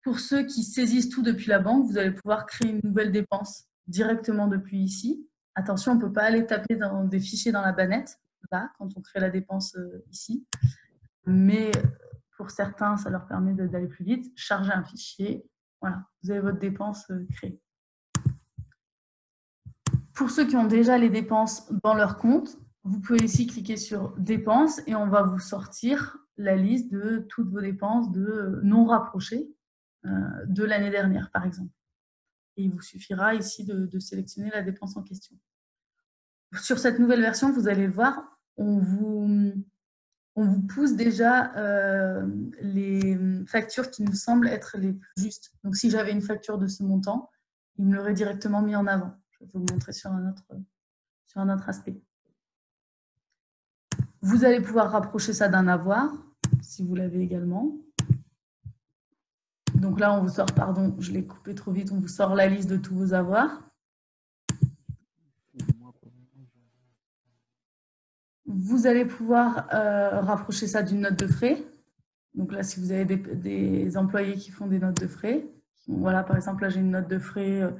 Pour ceux qui saisissent tout depuis la banque, vous allez pouvoir créer une nouvelle dépense directement depuis ici. Attention, on ne peut pas aller taper dans des fichiers dans la bannette, là, quand on crée la dépense ici. Mais pour certains, ça leur permet d'aller plus vite. Charger un fichier, voilà, vous avez votre dépense créée. Pour ceux qui ont déjà les dépenses dans leur compte, vous pouvez ici cliquer sur dépenses et on va vous sortir la liste de toutes vos dépenses non rapprochées de l'année dernière, par exemple. Et il vous suffira ici de sélectionner la dépense en question. Sur cette nouvelle version, vous allez voir, on vous pousse déjà les factures qui nous semblent être les plus justes. Donc, si j'avais une facture de ce montant, il me l'aurait directement mis en avant. Je vais vous le montrer sur un autre aspect. Vous allez pouvoir rapprocher ça d'un avoir, si vous l'avez également. Donc là, on vous sort, pardon, je l'ai coupé trop vite, on vous sort la liste de tous vos avoirs. Vous allez pouvoir rapprocher ça d'une note de frais. Donc là, si vous avez des employés qui font des notes de frais, voilà, par exemple, là, j'ai une note de frais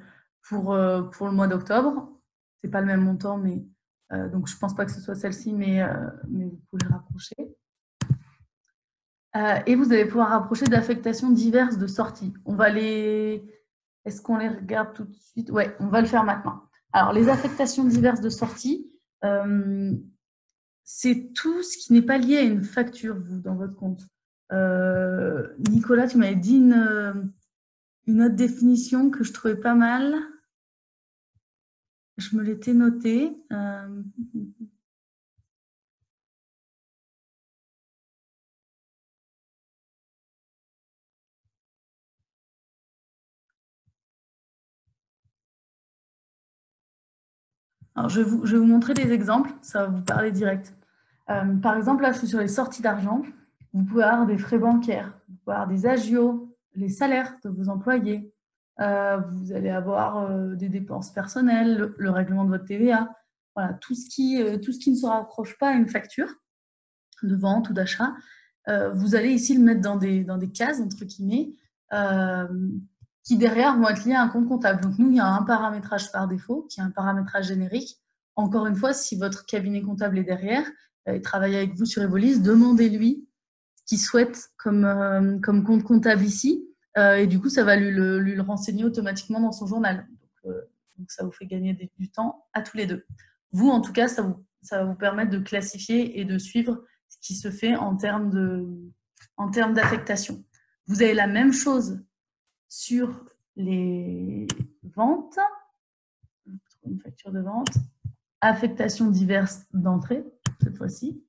pour le mois d'octobre. Ce n'est pas le même montant, mais donc je ne pense pas que ce soit celle-ci, mais vous pouvez les rapprocher. Et vous allez pouvoir rapprocher d'affectations diverses de sorties. Est-ce qu'on les regarde tout de suite? Oui, on va le faire maintenant. Alors, les affectations diverses de sorties, c'est tout ce qui n'est pas lié à une facture, vous, dans votre compte. Nicolas, tu m'avais dit une autre définition que je trouvais pas mal. Je me l'étais notée. Alors, je vais vous montrer des exemples, ça va vous parler direct. Par exemple, là, je suis sur les sorties d'argent. Vous pouvez avoir des frais bancaires, vous pouvez avoir des agios, les salaires de vos employés. Vous allez avoir des dépenses personnelles, le règlement de votre TVA. Voilà, tout ce qui ne se rapproche pas à une facture de vente ou d'achat. Vous allez ici le mettre dans des cases, entre guillemets, qui derrière vont être liés à un compte comptable. Donc nous, il y a un paramétrage par défaut, qui est un paramétrage générique. Encore une fois, si votre cabinet comptable est derrière, il travaille avec vous sur Evolis, demandez-lui ce qu'il souhaite comme compte comptable ici. Et du coup, ça va lui le renseigner automatiquement dans son journal. Donc ça vous fait gagner du temps à tous les deux. Vous, en tout cas, ça va vous permettre de classifier et de suivre ce qui se fait en termes d'affectation. Vous avez la même chose sur les ventes, une facture de vente, affectations diverses d'entrée, cette fois-ci,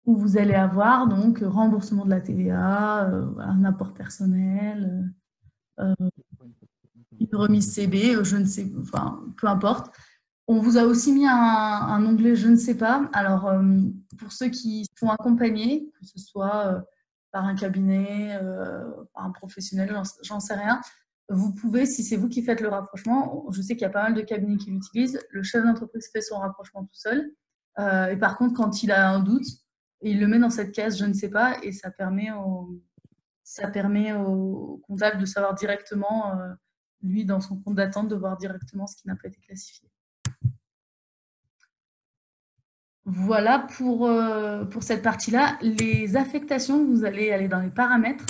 où vous allez avoir donc remboursement de la TVA, un apport personnel, une remise CB, je ne sais, enfin, peu importe. On vous a aussi mis un onglet « Je ne sais pas ». Alors, pour ceux qui sont accompagnés, que ce soit par un cabinet, par un professionnel, j'en sais rien, vous pouvez, si c'est vous qui faites le rapprochement, je sais qu'il y a pas mal de cabinets qui l'utilisent, le chef d'entreprise fait son rapprochement tout seul. Et par contre, quand il a un doute, il le met dans cette case « Je ne sais pas » et ça permet au comptable de savoir directement, lui, dans son compte d'attente, de voir directement ce qui n'a pas été classifié. Voilà pour cette partie-là. Les affectations, vous allez aller dans les paramètres,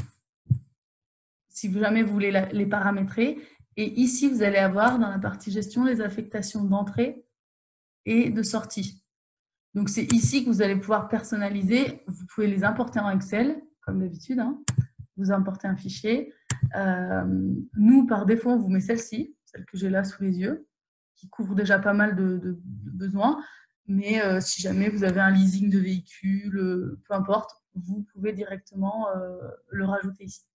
si jamais vous voulez les paramétrer. Et ici, vous allez avoir dans la partie gestion les affectations d'entrée et de sortie. Donc, c'est ici que vous allez pouvoir personnaliser. Vous pouvez les importer en Excel, comme d'habitude. Hein. Vous importez un fichier. Nous, par défaut, on vous met celle-ci, celle que j'ai là sous les yeux, qui couvre déjà pas mal de besoins. Mais si jamais vous avez un leasing de véhicule, peu importe, vous pouvez directement le rajouter ici.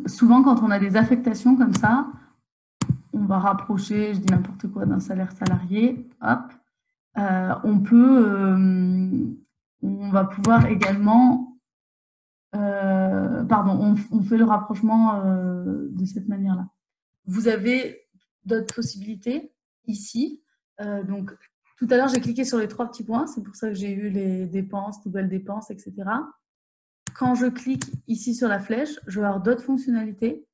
Souvent, quand on a des affectations comme ça, va rapprocher, je dis n'importe quoi, d'un salaire salarié. Hop. On va pouvoir également, on fait le rapprochement de cette manière-là. Vous avez d'autres possibilités ici. Donc, tout à l'heure, j'ai cliqué sur les 3 petits points. C'est pour ça que j'ai eu les dépenses, nouvelles dépenses, etc. Quand je clique ici sur la flèche, je vais avoir d'autres fonctionnalités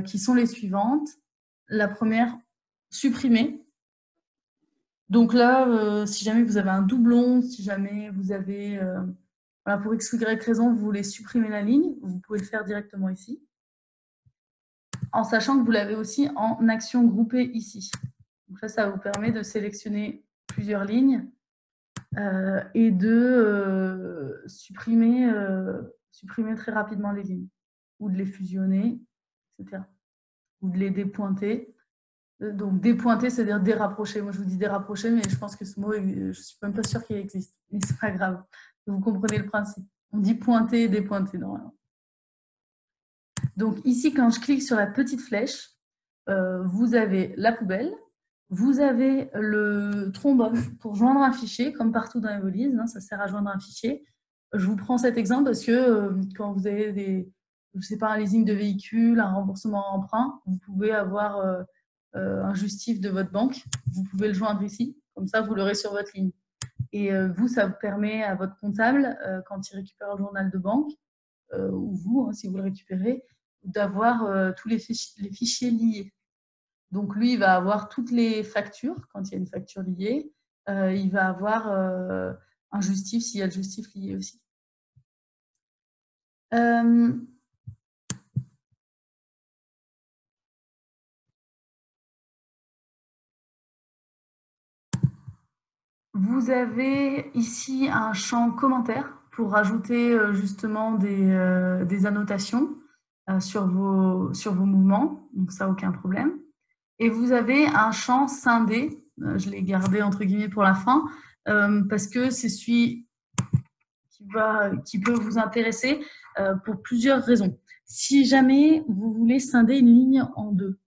qui sont les suivantes. La première, supprimer. Donc là, si jamais vous avez un doublon, si jamais vous avez, voilà, pour x ou y raison, vous voulez supprimer la ligne, vous pouvez le faire directement ici, en sachant que vous l'avez aussi en action groupée ici. Donc là, ça vous permet de sélectionner plusieurs lignes et de supprimer très rapidement les lignes, ou de les fusionner, etc. Ou de les dépointer. Donc, dépointer, c'est-à-dire dérapprocher. Moi, je vous dis dérapprocher, mais je pense que ce mot, je ne suis même pas sûre qu'il existe. Mais ce n'est pas grave. Vous comprenez le principe. On dit pointer et dépointer, normalement. Donc, ici, quand je clique sur la petite flèche, vous avez la poubelle. Vous avez le trombone pour joindre un fichier, comme partout dans Evolise. Hein, ça sert à joindre un fichier. Je vous prends cet exemple parce que quand vous avez je sais pas, un leasing de véhicule, un remboursement en emprunt, vous pouvez avoir un justif de votre banque, vous pouvez le joindre ici, comme ça vous l'aurez sur votre ligne. Et vous, ça vous permet à votre comptable, quand il récupère le journal de banque, ou vous, hein, si vous le récupérez, d'avoir tous les fichiers liés. Donc lui, il va avoir toutes les factures, quand il y a une facture liée, il va avoir un justif s'il y a le justif lié aussi. Vous avez ici un champ commentaires pour rajouter justement des annotations sur vos mouvements, donc ça, aucun problème. Et vous avez un champ scindé, je l'ai gardé entre guillemets pour la fin, parce que c'est celui qui peut vous intéresser pour plusieurs raisons. Si jamais vous voulez scinder une ligne en 2,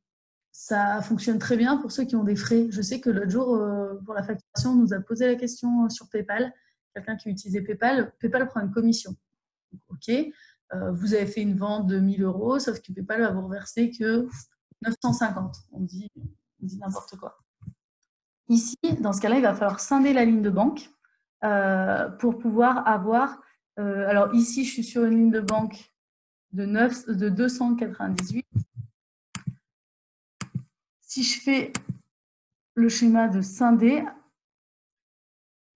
ça fonctionne très bien pour ceux qui ont des frais. Je sais que l'autre jour, pour la facturation, on nous a posé la question sur PayPal. Quelqu'un qui utilisait PayPal, PayPal prend une commission. OK, vous avez fait une vente de 1 000 €, sauf que PayPal va vous reverser que 950. On dit n'importe quoi. Ici, dans ce cas-là, il va falloir scinder la ligne de banque pour pouvoir avoir... alors ici, je suis sur une ligne de banque de 298. Si je fais le schéma de scinder,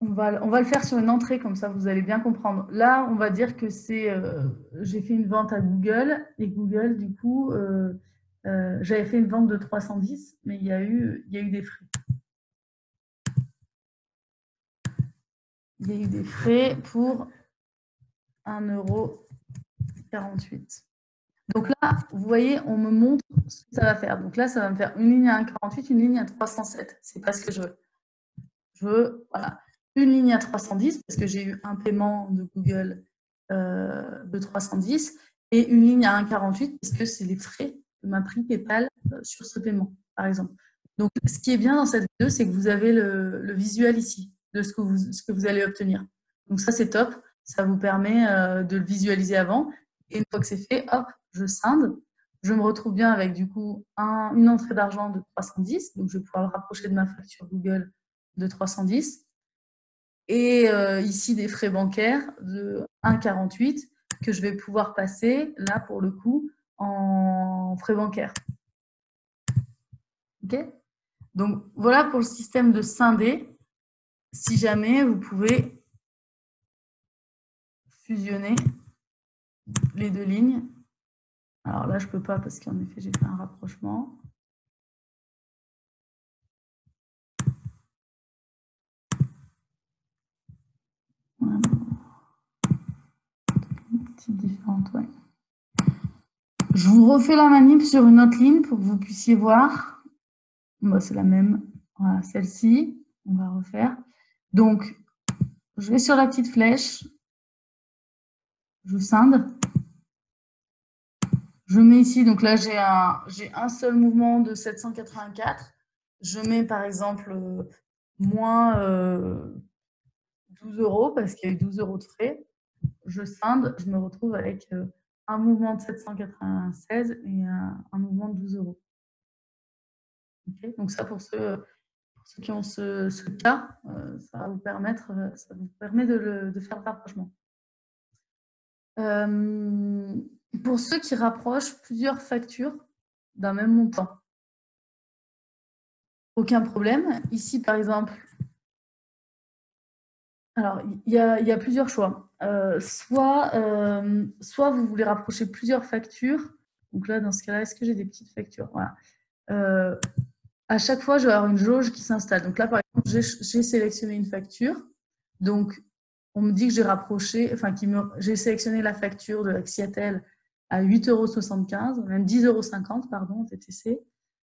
on va le faire sur une entrée, comme ça vous allez bien comprendre. Là, on va dire que c'est, j'ai fait une vente à Google, et Google, du coup, j'avais fait une vente de 310, mais il y a eu des frais. Il y a eu des frais pour 1,48 €. Donc là, vous voyez, on me montre ce que ça va faire. Donc là, ça va me faire une ligne à 1,48, une ligne à 307. C'est pas ce que je veux. Je veux, voilà, une ligne à 310 parce que j'ai eu un paiement de Google de 310 et une ligne à 1,48 parce que c'est les frais que m'a pris PayPal sur ce paiement, par exemple. Donc, ce qui est bien dans cette vidéo, c'est que vous avez le visuel ici de ce que vous allez obtenir. Donc ça, c'est top. Ça vous permet de le visualiser avant. Et une fois que c'est fait, hop, je scinde. Je me retrouve bien avec du coup une entrée d'argent de 310. Donc, je vais pouvoir le rapprocher de ma facture Google de 310. Et ici, des frais bancaires de 1,48 que je vais pouvoir passer, là, pour le coup, en frais bancaires. OK ? Donc, voilà pour le système de scindé. Si jamais vous pouvez fusionner les deux lignes. Alors là, je ne peux pas parce qu'en effet, j'ai fait un rapprochement. Voilà. Type différente, ouais. Je vous refais la manip sur une autre ligne pour que vous puissiez voir. Bon, c'est la même. Voilà, celle-ci, on va refaire. Donc, je vais sur la petite flèche. Je scinde. Je mets ici, donc là, j'ai un seul mouvement de 784. Je mets, par exemple, moins 12 € parce qu'il y a eu 12 € de frais. Je scinde, je me retrouve avec un mouvement de 796 et un mouvement de 12 €. Okay, donc ça, pour ceux qui ont ce cas, ça va vous permettre, ça vous permet de faire le rapprochement. Pour ceux qui rapprochent plusieurs factures d'un même montant, aucun problème. Ici, par exemple, alors il y a plusieurs choix. Soit vous voulez rapprocher plusieurs factures. Donc là, dans ce cas-là, est-ce que j'ai des petites factures? Voilà. À chaque fois, je vais avoir une jauge qui s'installe. Donc là, par exemple, j'ai sélectionné une facture. Donc, on me dit que j'ai rapproché, enfin, j'ai sélectionné la facture de Axiatel à 8,75 €, même 10,50 €, pardon, TTC.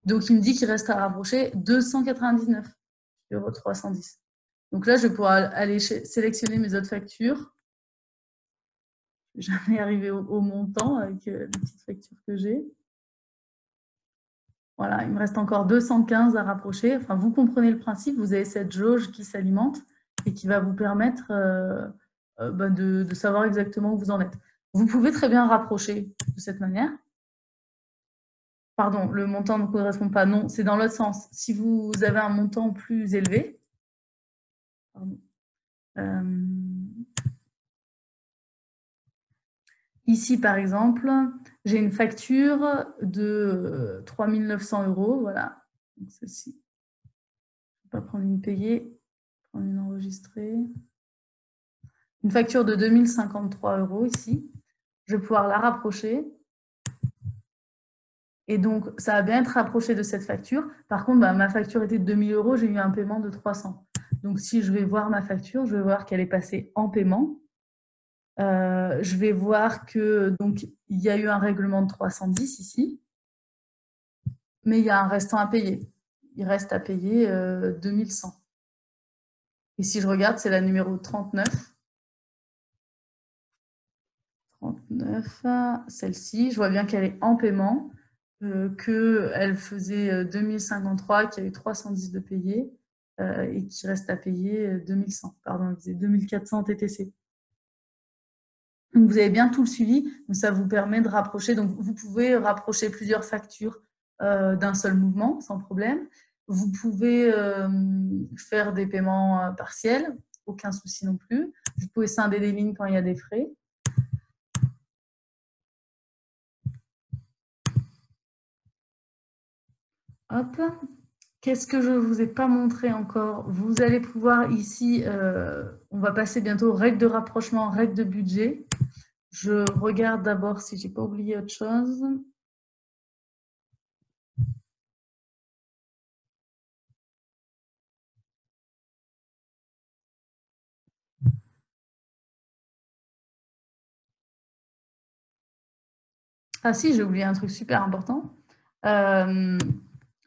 Donc, il me dit qu'il reste à rapprocher 299,310 €. Donc là, je vais pouvoir aller sélectionner mes autres factures. Je vais jamais arriver au montant avec les petites factures que j'ai. Voilà, il me reste encore 215 à rapprocher. Enfin, vous comprenez le principe, vous avez cette jauge qui s'alimente et qui va vous permettre de savoir exactement où vous en êtes. Vous pouvez très bien rapprocher de cette manière. Pardon, le montant ne correspond pas. Non, c'est dans l'autre sens. Si vous avez un montant plus élevé, ici, par exemple, j'ai une facture de 3 900 €. Voilà, donc celle-ci. Je ne vais pas prendre une payée, prendre une enregistrée. Une facture de 2053 € ici. Je vais pouvoir la rapprocher. Et donc, ça va bien être rapproché de cette facture. Par contre, ma facture était de 2000 €, j'ai eu un paiement de 300. Donc, si je vais voir ma facture, je vais voir qu'elle est passée en paiement. Je vais voir que donc il y a eu un règlement de 310 ici, mais il y a un restant à payer. Il reste à payer 2100. Et si je regarde, c'est la numéro 39. 39, celle-ci, je vois bien qu'elle est en paiement, qu'elle faisait 2053, qu'il y a eu 310 de payés et qu'il reste à payer 2100. Pardon, elle faisait 2400 TTC. Donc, vous avez bien tout le suivi, donc ça vous permet de rapprocher. Donc, vous pouvez rapprocher plusieurs factures d'un seul mouvement, sans problème. Vous pouvez faire des paiements partiels, aucun souci non plus. Vous pouvez scinder des lignes quand il y a des frais. Hop. Qu'est-ce que je ne vous ai pas montré encore? Vous allez pouvoir ici, on va passer bientôt aux règles de rapprochement, règles de budget. Je regarde d'abord si je n'ai pas oublié autre chose. Ah si, j'ai oublié un truc super important.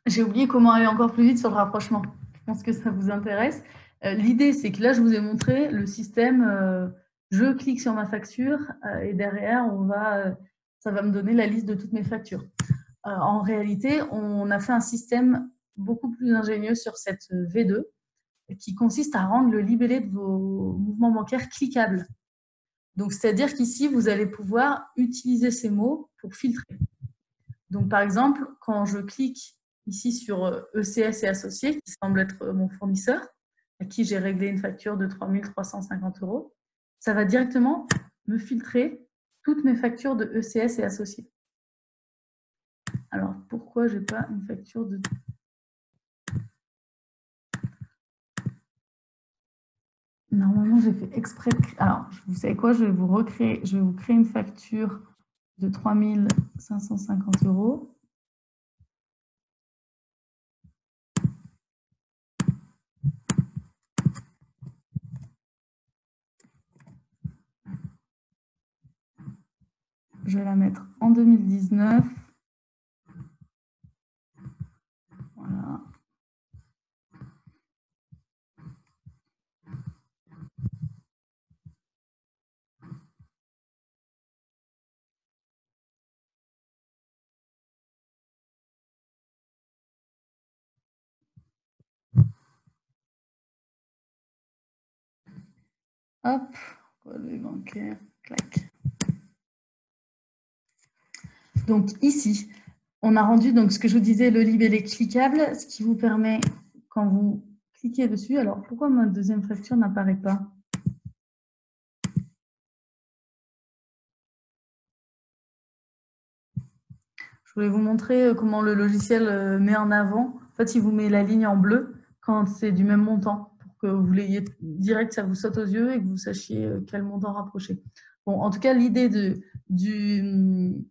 J'ai oublié comment aller encore plus vite sur le rapprochement. Je pense que ça vous intéresse. L'idée, c'est que là, je vous ai montré le système. Je clique sur ma facture et derrière, ça va me donner la liste de toutes mes factures. En réalité, on a fait un système beaucoup plus ingénieux sur cette V2 qui consiste à rendre le libellé de vos mouvements bancaires cliquable. Donc, c'est-à-dire qu'ici, vous allez pouvoir utiliser ces mots pour filtrer. Donc, par exemple, quand je clique ici sur ECS et associés, qui semble être mon fournisseur, à qui j'ai réglé une facture de 3 350 €, ça va directement me filtrer toutes mes factures de ECS et associés. Alors, pourquoi je n'ai pas une facture de... Normalement, j'ai fait exprès de... Alors, vous savez quoi? Je vais vous créer une facture de 3 550 €. Je vais la mettre en 2019. Voilà. Hop, relevé bancaire, clac. Donc ici, on a rendu donc ce que je vous disais, le libellé cliquable, ce qui vous permet, quand vous cliquez dessus, alors pourquoi ma deuxième facture n'apparaît pas? Je voulais vous montrer comment le logiciel met en avant. En fait, il vous met la ligne en bleu quand c'est du même montant, pour que vous l'ayez direct, ça vous saute aux yeux et que vous sachiez quel montant rapprocher. Bon, en tout cas, l'idée du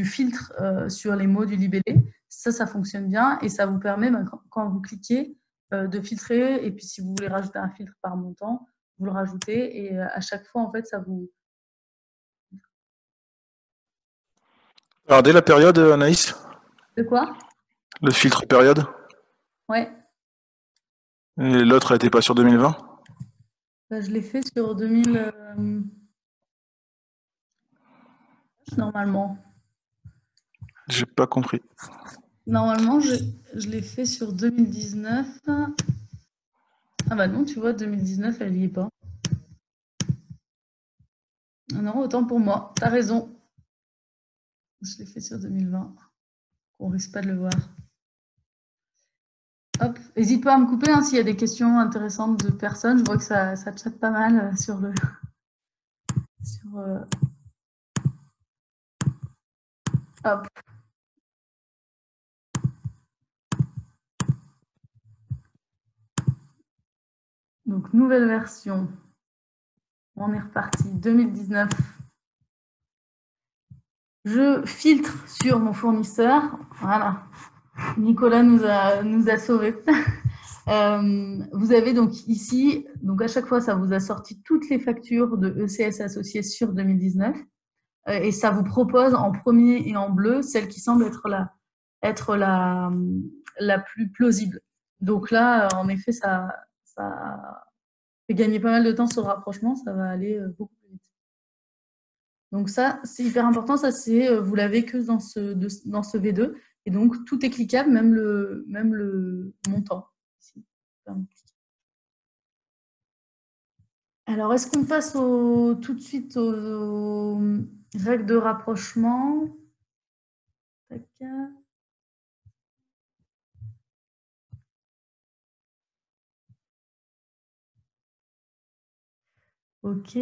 filtre sur les mots du libellé, ça fonctionne bien et ça vous permet, quand vous cliquez, de filtrer. Et puis, si vous voulez rajouter un filtre par montant, vous le rajoutez et à chaque fois, en fait, ça vous... Regardez la période, Anaïs. De quoi? Le filtre période. Ouais. Et l'autre, elle n'était pas sur 2020. Je l'ai fait sur 2000... normalement. J'ai pas compris. Normalement, je l'ai fait sur 2019. Ah bah non, tu vois, 2019, elle n'y est pas. Ah non, autant pour moi. T'as raison. Je l'ai fait sur 2020. On risque pas de le voir. Hop, n'hésite pas à me couper s'il y a des questions intéressantes de personnes. Je vois que ça chatte pas mal sur le... Hop. Donc, nouvelle version. On est reparti. 2019. Je filtre sur mon fournisseur. Voilà. Nicolas nous a sauvés. Vous avez donc ici, donc à chaque fois, ça vous a sorti toutes les factures de ECS associées sur 2019 et ça vous propose en premier et en bleu celle qui semble être la plus plausible. Donc là, en effet, ça fait gagner pas mal de temps sur le rapprochement, ça va aller beaucoup plus vite. Donc ça, c'est hyper important, ça c'est vous l'avez que dans ce V2 et donc tout est cliquable, même le montant. Ici. Alors, est-ce qu'on passe tout de suite aux règles de rapprochement? Tac. Ok,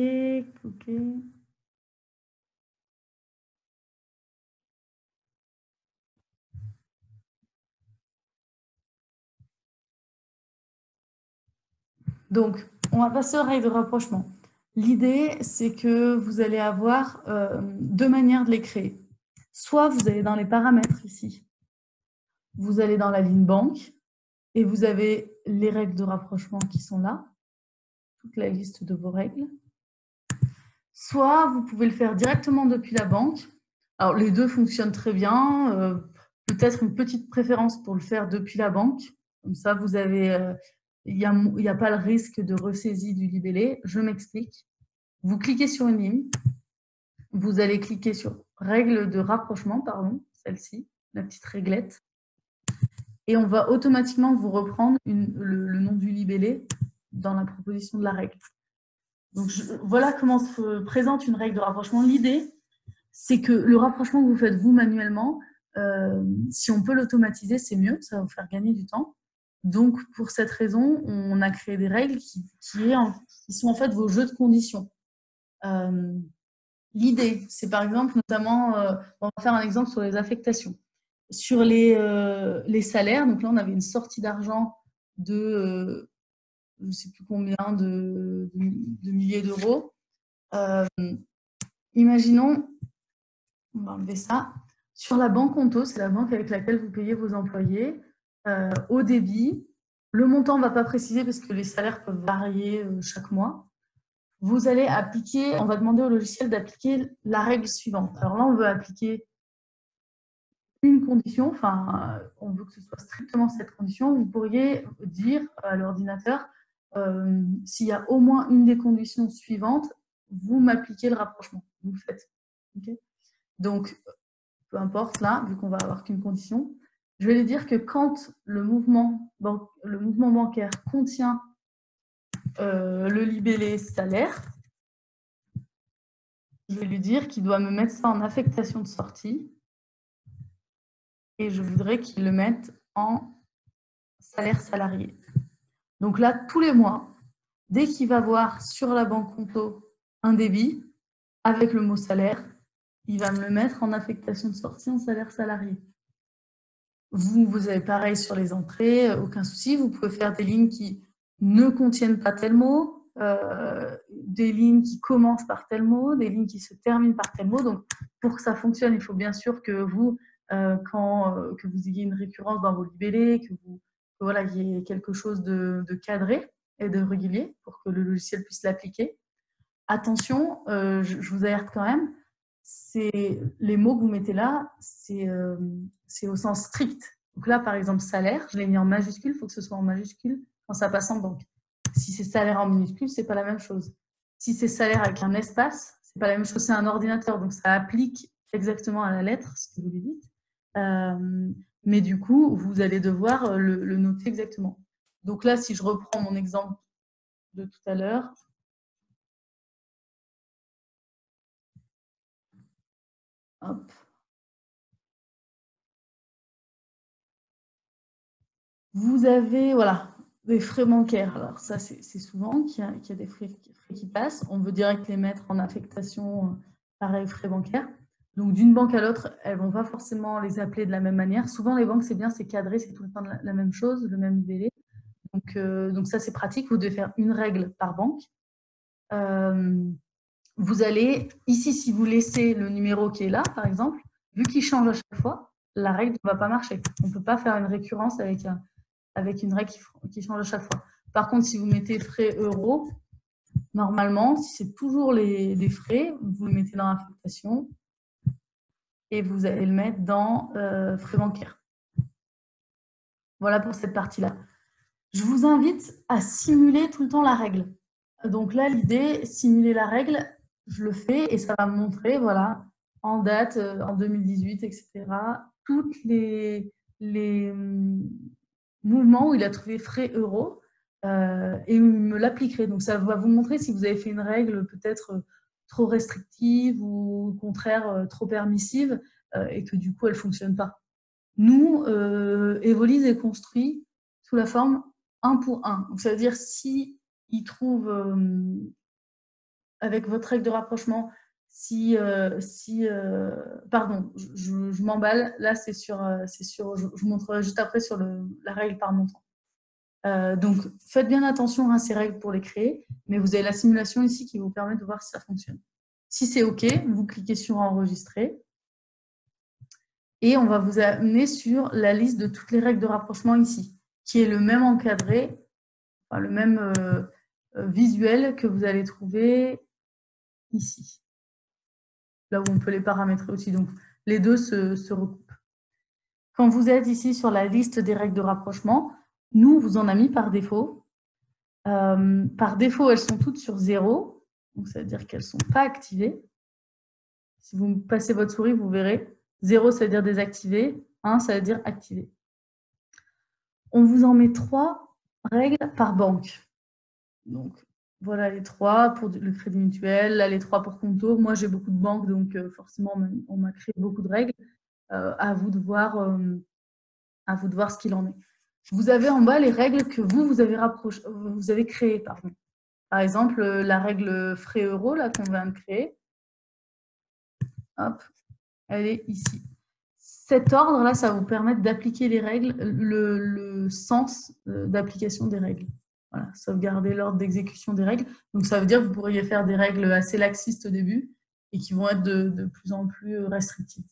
ok. Donc, on va passer aux règles de rapprochement. L'idée, c'est que vous allez avoir deux manières de les créer. Soit vous allez dans les paramètres ici, vous allez dans la ligne banque et vous avez les règles de rapprochement qui sont là, toute la liste de vos règles. Soit vous pouvez le faire directement depuis la banque. Alors, les deux fonctionnent très bien. Peut-être une petite préférence pour le faire depuis la banque. Comme ça, vous avez, il n'y a pas le risque de ressaisie du libellé. Je m'explique. Vous cliquez sur une ligne. Vous allez cliquer sur règle de rapprochement, pardon, celle-ci, la petite réglette. Et on va automatiquement vous reprendre le nom du libellé dans la proposition de la règle. Donc, voilà comment se présente une règle de rapprochement. L'idée, c'est que le rapprochement que vous faites vous manuellement, si on peut l'automatiser, c'est mieux, ça va vous faire gagner du temps. Donc, pour cette raison, on a créé des règles qui sont en fait vos jeux de conditions. L'idée, c'est par exemple, notamment, on va faire un exemple sur les affectations. Sur les salaires, donc là, on avait une sortie d'argent de... je ne sais plus combien de milliers d'euros. Imaginons, on va enlever ça, sur la banque Conto, c'est la banque avec laquelle vous payez vos employés, au débit, le montant ne va pas préciser parce que les salaires peuvent varier chaque mois. Vous allez appliquer, on va demander au logiciel d'appliquer la règle suivante. Alors là, on veut appliquer une condition, enfin, on veut que ce soit strictement cette condition. Vous pourriez dire à l'ordinateur, s'il y a au moins une des conditions suivantes, vous m'appliquez le rapprochement. Vous le faites. Okay. Donc, peu importe là, vu qu'on va avoir qu'une condition, je vais lui dire que quand le mouvement bancaire contient le libellé salaire. Je vais lui dire qu'il doit me mettre ça en affectation de sortie. Et je voudrais qu'il le mette en salaire salarié. Donc là, tous les mois, dès qu'il va voir sur la banque Conto un débit avec le mot salaire, il va me le mettre en affectation de sortie en salaire salarié. Vous avez pareil sur les entrées, aucun souci. Vous pouvez faire des lignes qui ne contiennent pas tel mot, des lignes qui commencent par tel mot, des lignes qui se terminent par tel mot. Donc, pour que ça fonctionne, il faut bien sûr que vous, que vous ayez une récurrence dans vos libellés, que voilà, il y ait quelque chose de cadré et de régulier pour que le logiciel puisse l'appliquer. Attention, je vous alerte quand même, les mots que vous mettez là, c'est au sens strict. Donc là, par exemple, salaire, je l'ai mis en majuscule, il faut que ce soit en majuscule quand ça passe en banque. Si c'est salaire en minuscule, c'est pas la même chose. Si c'est salaire avec un espace, c'est pas la même chose, c'est un ordinateur, donc ça applique exactement à la lettre ce que vous lui dites. Mais du coup, vous allez devoir le noter exactement. Donc là, si je reprends mon exemple de tout à l'heure, hop. Vous avez voilà, des frais bancaires. Alors ça, c'est souvent qu'il y a des frais qui passent. On veut direct les mettre en affectation, pareil, frais bancaires. Donc d'une banque à l'autre, elles ne vont pas forcément les appeler de la même manière. Souvent, les banques, c'est bien, c'est cadré, c'est tout le temps la même chose, le même libellé. Donc ça, c'est pratique. Vous devez faire une règle par banque. Vous allez, ici, si vous laissez le numéro qui est là, par exemple, vu qu'il change à chaque fois, la règle ne va pas marcher. On ne peut pas faire une récurrence avec une règle qui change à chaque fois. Par contre, si vous mettez frais euros, normalement, si c'est toujours les frais, vous le mettez dans l'affectation et vous allez le mettre dans frais bancaires. Voilà pour cette partie-là. Je vous invite à simuler tout le temps la règle. Donc là, l'idée, simuler la règle, je le fais et ça va me montrer, voilà, en date, en 2018, etc., toutes les mouvements où il a trouvé frais euros et il me l'appliquerait. Donc ça va vous montrer si vous avez fait une règle peut-être trop restrictive ou au contraire trop permissive et que du coup elle ne fonctionne pas. Nous, Evolise est construit sous la forme 1 pour 1. Donc ça veut dire si il trouve avec votre règle de rapprochement, pardon, je m'emballe. Là, c'est sur, je vous montrerai juste après sur la règle par montant. Donc, faites bien attention à ces règles pour les créer, mais vous avez la simulation ici qui vous permet de voir si ça fonctionne. Si c'est OK, vous cliquez sur Enregistrer et on va vous amener sur la liste de toutes les règles de rapprochement ici, qui est le même encadré, enfin, le même visuel que vous allez trouver ici, là où on peut les paramétrer aussi. Donc, les deux se recoupent. Quand vous êtes ici sur la liste des règles de rapprochement, nous, on vous en a mis par défaut. Par défaut, elles sont toutes sur 0. Donc, ça veut dire qu'elles ne sont pas activées. Si vous passez votre souris, vous verrez. 0, ça veut dire désactivé. 1, ça veut dire activé. On vous en met 3 règles par banque. Donc, voilà les 3 pour le crédit mutuel, là les 3 pour Conto. Moi, j'ai beaucoup de banques, donc forcément, on m'a créé beaucoup de règles. À vous de voir ce qu'il en est. Vous avez en bas les règles que vous avez créées. Pardon. Par exemple, la règle frais euros là qu'on vient de créer. Hop, elle est ici. Cet ordre-là, ça va vous permettre d'appliquer les règles, le sens d'application des règles. Voilà, sauvegarder l'ordre d'exécution des règles. Donc, ça veut dire que vous pourriez faire des règles assez laxistes au début et qui vont être de plus en plus restrictives.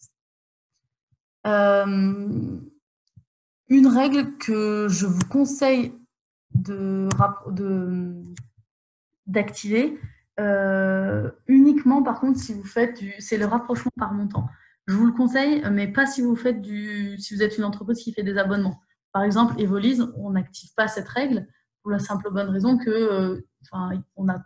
Une règle que je vous conseille d'activer uniquement, par contre, si vous faites c'est le rapprochement par montant. Je vous le conseille, mais pas si vous faites si vous êtes une entreprise qui fait des abonnements. Par exemple, Evolise, on n'active pas cette règle pour la simple bonne raison que on a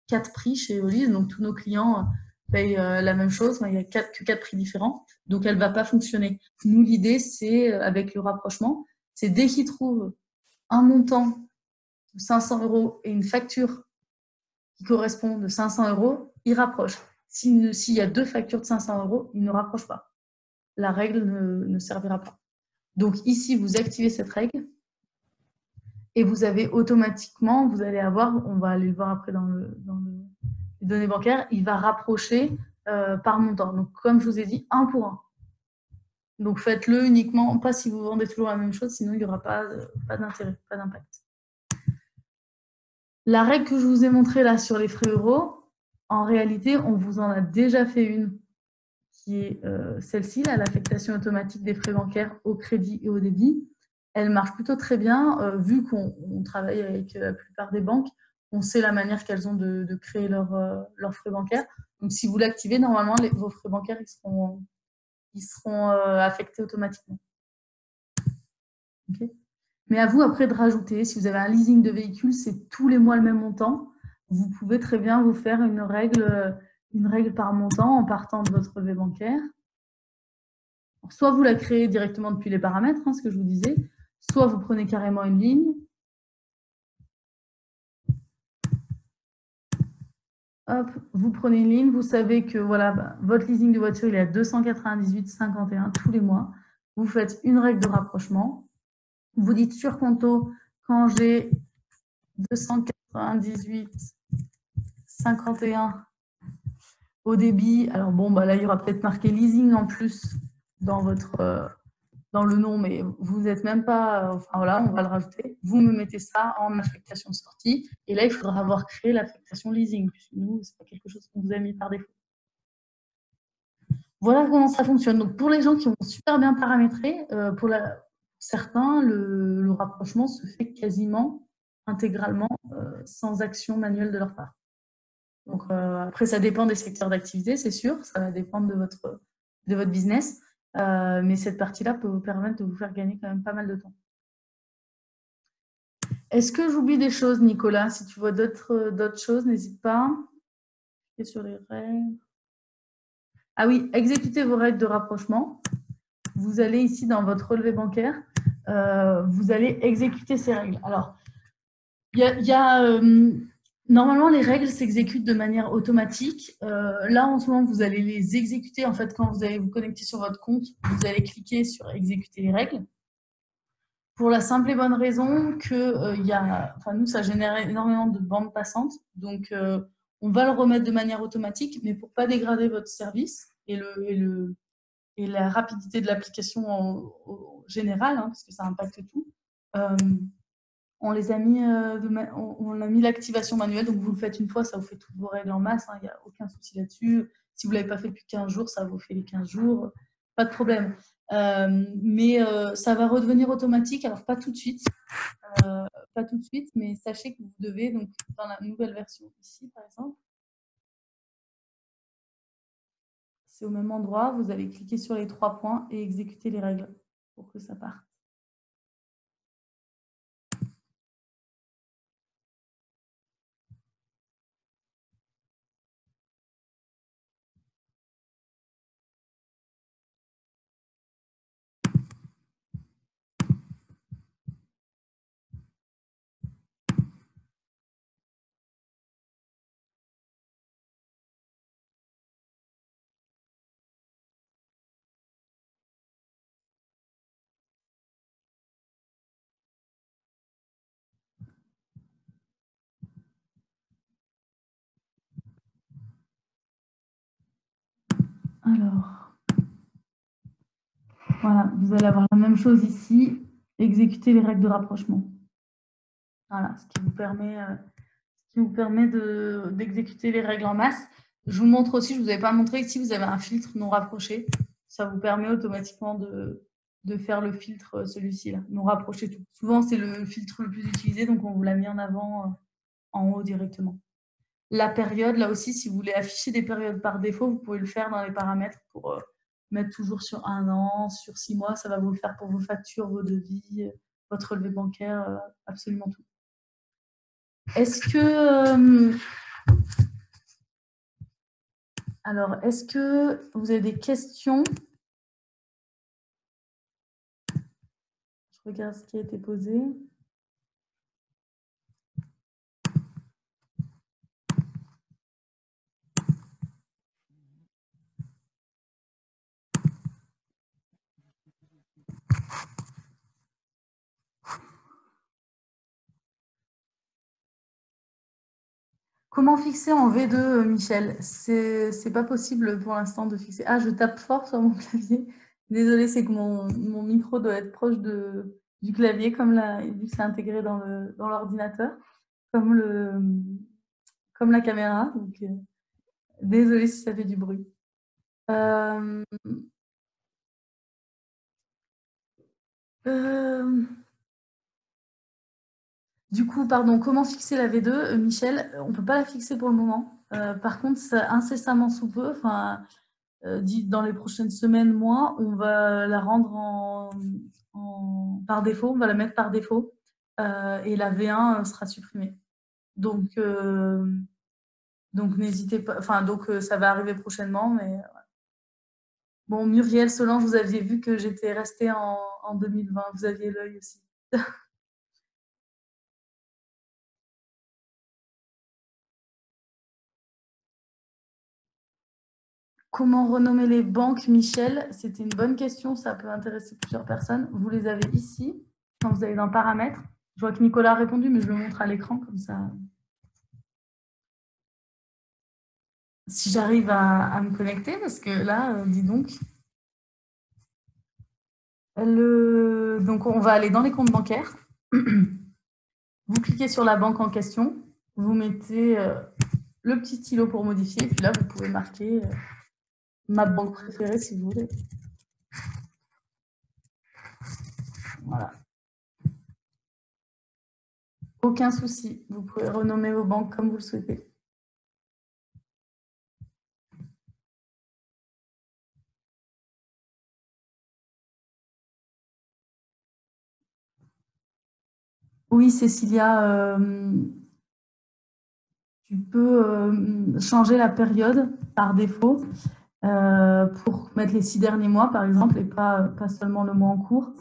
4 prix chez Evolise, donc tous nos clients payent la même chose, il n'y a que 4 prix différents, donc elle ne va pas fonctionner. Nous, l'idée, c'est, avec le rapprochement, c'est dès qu'ils trouvent un montant de 500 € et une facture qui correspond de 500 €, il rapproche. S'il y a 2 factures de 500 €, il ne rapproche pas. La règle ne servira pas. Donc ici, vous activez cette règle et vous avez automatiquement, vous allez avoir, on va aller le voir après dans les données bancaires, il va rapprocher par montant. Donc comme je vous ai dit, 1 pour 1. Donc faites-le uniquement, pas si vous vendez toujours la même chose, sinon il n'y aura pas d'intérêt, pas d'impact. La règle que je vous ai montrée là sur les frais euros, en réalité, on vous en a déjà fait une qui est celle-ci, l'affectation automatique des frais bancaires au crédit et au débit. Elle marche plutôt très bien, vu qu'on travaille avec la plupart des banques, on sait la manière qu'elles ont de créer leurs frais bancaires. Donc si vous l'activez, normalement, vos frais bancaires ils seront affectés automatiquement. Okay. Mais à vous après de rajouter, si vous avez un leasing de véhicule, c'est tous les mois le même montant. Vous pouvez très bien vous faire une règle par montant en partant de votre relevé bancaire. Alors, soit vous la créez directement depuis les paramètres, ce que je vous disais, soit vous prenez carrément une ligne. Hop, vous prenez une ligne, vous savez que voilà, votre leasing de voiture il est à 298,51 tous les mois. Vous faites une règle de rapprochement. Vous dites sur Conto, quand j'ai 298,51 au débit, alors bon, là, il y aura peut-être marqué leasing en plus dans le nom, mais vous n'êtes même pas, enfin voilà, on va le rajouter. Vous me mettez ça en affectation de sortie, et là, il faudra avoir créé l'affectation leasing, puisque nous, c'est pas quelque chose qu'on vous a mis par défaut. Voilà comment ça fonctionne. Donc, pour les gens qui ont super bien paramétré, pour certains, le rapprochement se fait quasiment intégralement sans action manuelle de leur part. Donc, après, ça dépend des secteurs d'activité, c'est sûr. Ça va dépendre de votre business. Mais cette partie-là peut vous permettre de vous faire gagner quand même pas mal de temps. Est-ce que j'oublie des choses, Nicolas? Si tu vois d'autres choses, n'hésite pas. Et sur les règles. Ah oui, exécutez vos règles de rapprochement. Vous allez ici dans votre relevé bancaire. Vous allez exécuter ces règles. Alors, normalement, les règles s'exécutent de manière automatique. Là, en ce moment, vous allez les exécuter. En fait, quand vous allez vous connecter sur votre compte, vous allez cliquer sur « Exécuter les règles ». Pour la simple et bonne raison que nous, ça génère énormément de bandes passantes. Donc, on va le remettre de manière automatique, mais pour ne pas dégrader votre service et la rapidité de l'application en général, parce que ça impacte tout, on les a mis, on a mis l'activation manuelle. Donc, vous le faites une fois, ça vous fait toutes vos règles en masse. Il n'y a aucun souci là-dessus. Si vous ne l'avez pas fait depuis 15 jours, ça vous fait les 15 jours. Pas de problème. Mais ça va redevenir automatique. Alors, pas tout de suite. Pas tout de suite, mais sachez que vous devez, donc, dans la nouvelle version ici, par exemple, c'est au même endroit. Vous allez cliquer sur les 3 points et exécuter les règles pour que ça parte. Alors, voilà, vous allez avoir la même chose ici, exécuter les règles de rapprochement. Voilà, ce qui vous permet d'exécuter les règles en masse. Je vous montre aussi, je ne vous avais pas montré, ici vous avez un filtre non rapproché. Ça vous permet automatiquement de faire le filtre, celui-ci, là, non rapproché tout. Souvent, c'est le filtre le plus utilisé, donc on vous l'a mis en avant en haut directement. La période, là aussi, si vous voulez afficher des périodes par défaut, vous pouvez le faire dans les paramètres pour mettre toujours sur 1 an, sur 6 mois. Ça va vous le faire pour vos factures, vos devis, votre relevé bancaire, absolument tout. Est-ce que vous avez des questions? Je regarde ce qui a été posé. Comment fixer en V2, Michel? C'est pas possible pour l'instant de fixer. Ah, je tape fort sur mon clavier. Désolée, c'est que mon micro doit être proche du clavier, comme vu que c'est intégré dans l'ordinateur, comme, comme la caméra. Donc, désolée si ça fait du bruit. Euh, Du coup, pardon, comment fixer la V2, Michel? On ne peut pas la fixer pour le moment. Par contre, incessamment sous peu, dans les prochaines semaines, mois, on va la rendre par défaut, on va la mettre par défaut et la V1 sera supprimée. Donc n'hésitez pas, ça va arriver prochainement. Mais bon, Muriel, Solange, vous aviez vu que j'étais restée en 2020, vous aviez l'œil aussi. Comment renommer les banques, Michel? C'était une bonne question, ça peut intéresser plusieurs personnes. Vous les avez ici, quand vous allez dans Paramètres. Je vois que Nicolas a répondu, mais je le montre à l'écran, comme ça. Si j'arrive à me connecter, parce que là, dis donc. Donc, on va aller dans les comptes bancaires. Vous cliquez sur la banque en question. Vous mettez le petit stylo pour modifier. Et puis là, vous pouvez marquer ma banque préférée, si vous voulez. Voilà. Aucun souci. Vous pouvez renommer vos banques comme vous le souhaitez. Oui, Cécilia, tu peux changer la période par défaut pour mettre les 6 derniers mois, par exemple, et pas seulement le mois en cours.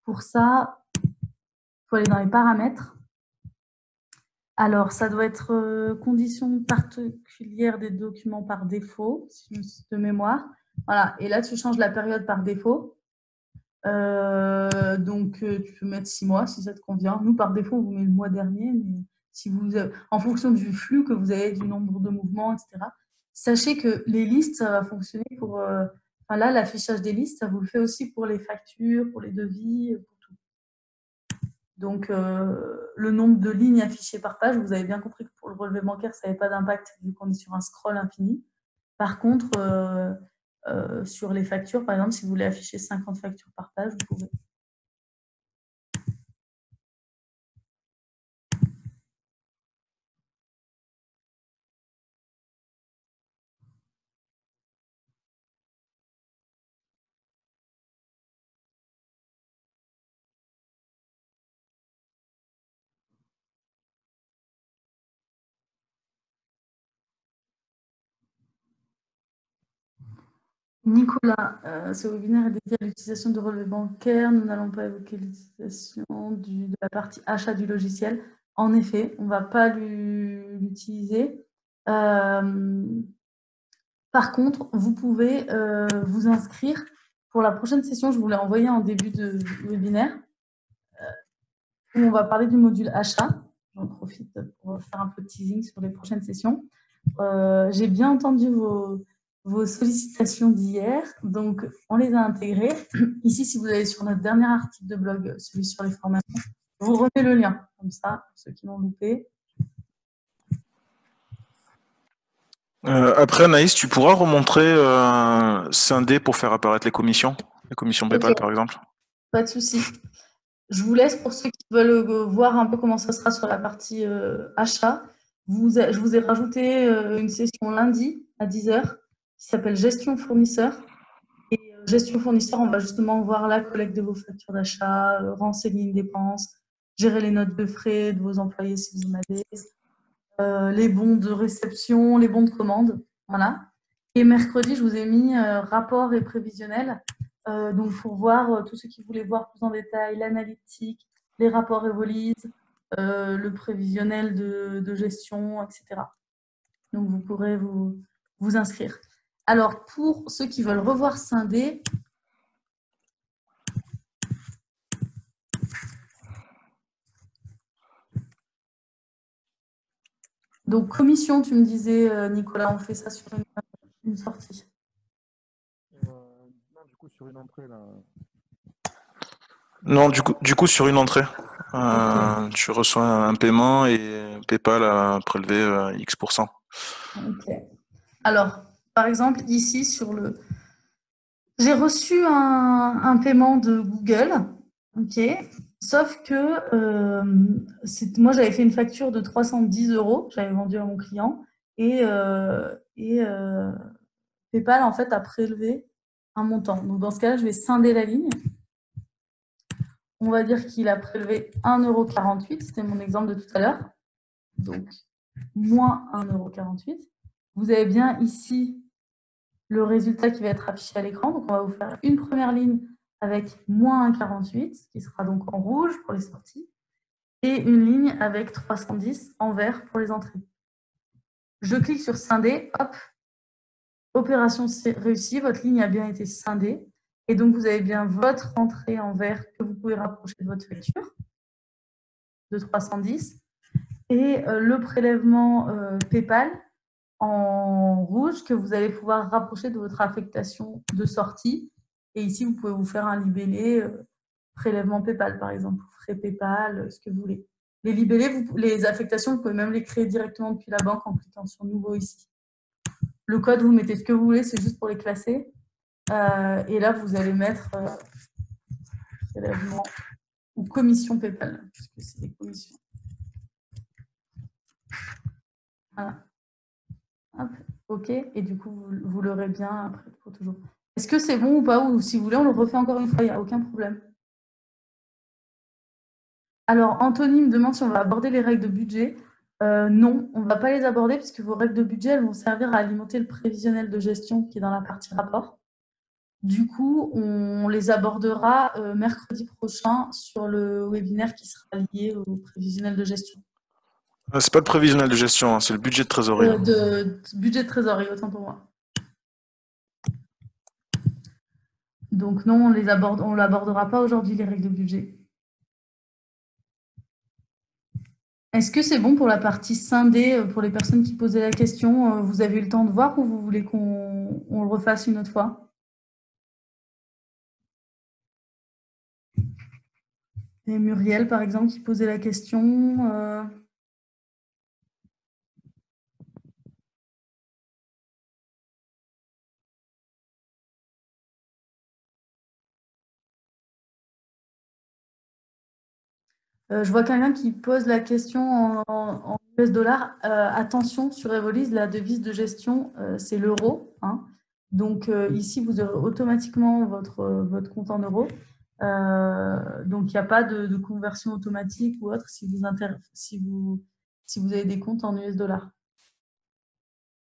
Pour ça, il faut aller dans les paramètres. Alors, ça doit être conditions particulières des documents par défaut, de mémoire. Voilà, et là, tu changes la période par défaut. Donc, tu peux mettre 6 mois si ça te convient. Nous, par défaut, on vous met le mois dernier, mais si en fonction du flux que vous avez, du nombre de mouvements, etc., sachez que les listes, ça va fonctionner pour. Là, l'affichage des listes, ça vous le fait aussi pour les factures, pour les devis, pour tout. Donc, le nombre de lignes affichées par page, vous avez bien compris que pour le relevé bancaire, ça n'avait pas d'impact vu qu'on est sur un scroll infini. Par contre, sur les factures, par exemple, si vous voulez afficher 50 factures par page, vous pouvez. Nicolas, ce webinaire est dédié à l'utilisation de relevés bancaires. Nous n'allons pas évoquer l'utilisation de la partie achat du logiciel. En effet, on ne va pas l'utiliser. Par contre, vous pouvez vous inscrire pour la prochaine session. Je vous l'ai envoyé en début de webinaire où on va parler du module achat. J'en profite pour faire un peu de teasing sur les prochaines sessions. J'ai bien entendu vos sollicitations d'hier, donc on les a intégrées. Ici, si vous allez sur notre dernier article de blog, celui sur les formations, je vous remets le lien, comme ça, pour ceux qui l'ont loupé. Après, Anaïs, tu pourras remontrer scindé pour faire apparaître les commissions PayPal, Okay. par exemple. Pas de souci. Je vous laisse pour ceux qui veulent voir un peu comment ça sera sur la partie achat. Je vous ai rajouté une session lundi à 10 h qui s'appelle Gestion fournisseur. Et gestion fournisseur, on va justement voir la collecte de vos factures d'achat, renseigner une dépense, gérer les notes de frais de vos employés si vous en avez, les bons de réception, les bons de commande. Voilà. Et mercredi, je vous ai mis rapport et prévisionnel. Donc, pour voir tous ceux qui voulaient voir plus en détail l'analytique, les rapports Evolise, le prévisionnel de gestion, etc. Donc, vous pourrez vous inscrire. Alors, pour ceux qui veulent revoir Scindé, Donc, commission, tu me disais, Nicolas, on fait ça sur une sortie. Non, du coup, sur une entrée, là. Non, du coup, sur une entrée, Ok. tu reçois un paiement et PayPal a prélevé X%. Ok. Alors, par exemple, ici, j'ai reçu un paiement de Google, ok. Sauf que moi, j'avais fait une facture de 310 €, j'avais vendu à mon client, et PayPal, en fait, a prélevé un montant. Donc, dans ce cas-là, je vais scinder la ligne. On va dire qu'il a prélevé 1,48 €, c'était mon exemple de tout à l'heure. Donc, moins 1,48 €. Vous avez bien ici le résultat qui va être affiché à l'écran. Donc, on va vous faire une première ligne avec moins 1,48, qui sera donc en rouge pour les sorties, et une ligne avec 310 en vert pour les entrées. Je clique sur scinder, hop, opération réussie, votre ligne a bien été scindée, et donc vous avez bien votre entrée en vert que vous pouvez rapprocher de votre facture de 310, et le prélèvement PayPal en rouge que vous allez pouvoir rapprocher de votre affectation de sortie. Et ici, vous pouvez vous faire un libellé prélèvement PayPal, par exemple, frais PayPal, ce que vous voulez. Les libellés, les affectations, vous pouvez même les créer directement depuis la banque en cliquant sur Nouveau ici. Le code, vous mettez ce que vous voulez, c'est juste pour les classer. Et là, vous allez mettre prélèvement ou commission PayPal, puisque c'est des commissions. Voilà. Hop, OK. Et du coup, vous l'aurez bien après pour toujours. Est-ce que c'est bon ou pas? Ou si vous voulez, on le refait encore une fois, il n'y a aucun problème. Alors, Anthony me demande si on va aborder les règles de budget. Non, on ne va pas les aborder puisque vos règles de budget, elles vont servir à alimenter le prévisionnel de gestion qui est dans la partie rapport. Du coup, on les abordera mercredi prochain sur le webinaire qui sera lié au prévisionnel de gestion. C'est pas le prévisionnel de gestion, hein, c'est le budget de trésorerie. Budget de trésorerie, autant pour moi. Donc non, on l'abordera pas aujourd'hui, les règles de budget. Est-ce que c'est bon pour la partie scindée, pour les personnes qui posaient la question? Vous avez eu le temps de voir ou vous voulez qu'on le refasse une autre fois? Et Muriel, par exemple, qui posait la question. Je vois quelqu'un qui pose la question en US dollars. Attention, sur Evolis, la devise de gestion, c'est l'euro, hein. Donc ici, vous aurez automatiquement votre compte en euros. Donc il n'y a pas de conversion automatique ou autre si vous avez des comptes en US dollars.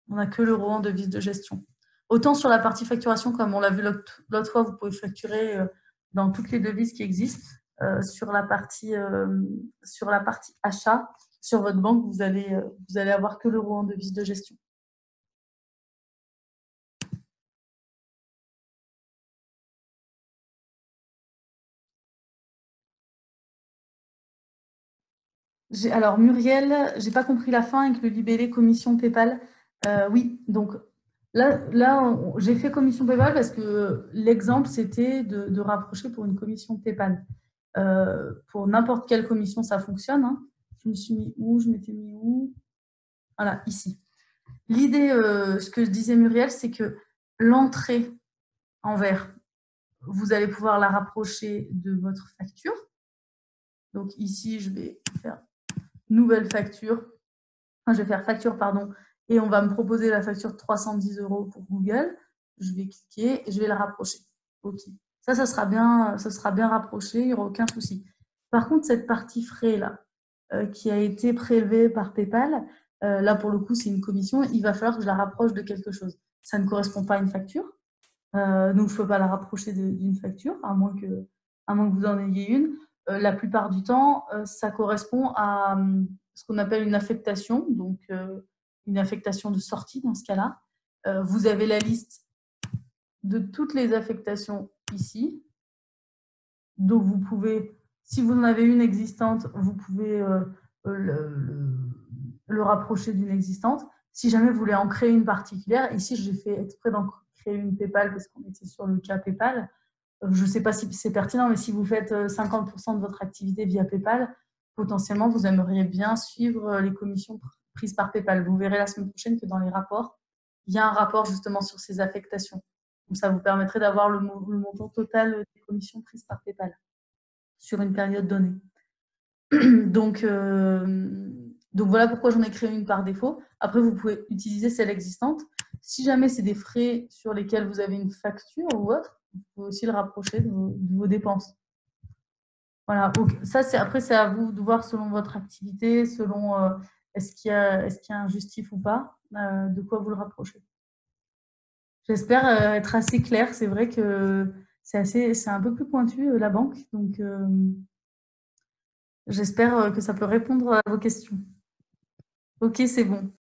On n'a que l'euro en devise de gestion. Autant sur la partie facturation, comme on l'a vu l'autre fois, vous pouvez facturer dans toutes les devises qui existent. Sur la partie achat, sur votre banque, vous allez avoir que l'euro en devise de gestion. Alors Muriel, j'ai pas compris la fin avec le libellé commission PayPal. Oui, donc là j'ai fait commission PayPal parce que l'exemple c'était de rapprocher pour une commission PayPal. Pour n'importe quelle commission, ça fonctionne, hein. Je me suis mis où? Je m'étais mis où? Voilà, ici. L'idée, ce que je disais Muriel, c'est que l'entrée en vert, vous allez pouvoir la rapprocher de votre facture. Donc ici, je vais faire nouvelle facture. Enfin, je vais faire facture, pardon, et on va me proposer la facture de 310 € pour Google. Je vais cliquer et je vais la rapprocher. OK. Ça sera bien rapproché, il n'y aura aucun souci. Par contre, cette partie frais là, qui a été prélevée par PayPal, là pour le coup, c'est une commission. Il va falloir que je la rapproche de quelque chose. Ça ne correspond pas à une facture. Donc, je ne peux pas la rapprocher d'une facture, à moins que vous en ayez une. La plupart du temps, ça correspond à ce qu'on appelle une affectation, donc une affectation de sortie dans ce cas-là. Vous avez la liste de toutes les affectations ici. Donc, vous pouvez, si vous en avez une existante, vous pouvez le rapprocher d'une existante. Si jamais vous voulez en créer une particulière, ici, j'ai fait exprès d'en créer une PayPal parce qu'on était sur le cas PayPal. Je ne sais pas si c'est pertinent, mais si vous faites 50% de votre activité via PayPal, potentiellement, vous aimeriez bien suivre les commissions prises par PayPal. Vous verrez la semaine prochaine que dans les rapports, il y a un rapport justement sur ces affectations. Donc, ça vous permettrait d'avoir le montant total des commissions prises par PayPal sur une période donnée. Donc voilà pourquoi j'en ai créé une par défaut. Après, vous pouvez utiliser celle existante. Si jamais c'est des frais sur lesquels vous avez une facture ou autre, vous pouvez aussi le rapprocher de vos dépenses. Voilà. Donc, ça, après, c'est à vous de voir selon votre activité, selon est-ce qu'il y a un justif ou pas, de quoi vous le rapprochez. J'espère être assez claire. C'est vrai que c'est un peu plus pointu, la banque. Donc, j'espère que ça peut répondre à vos questions. Ok, c'est bon.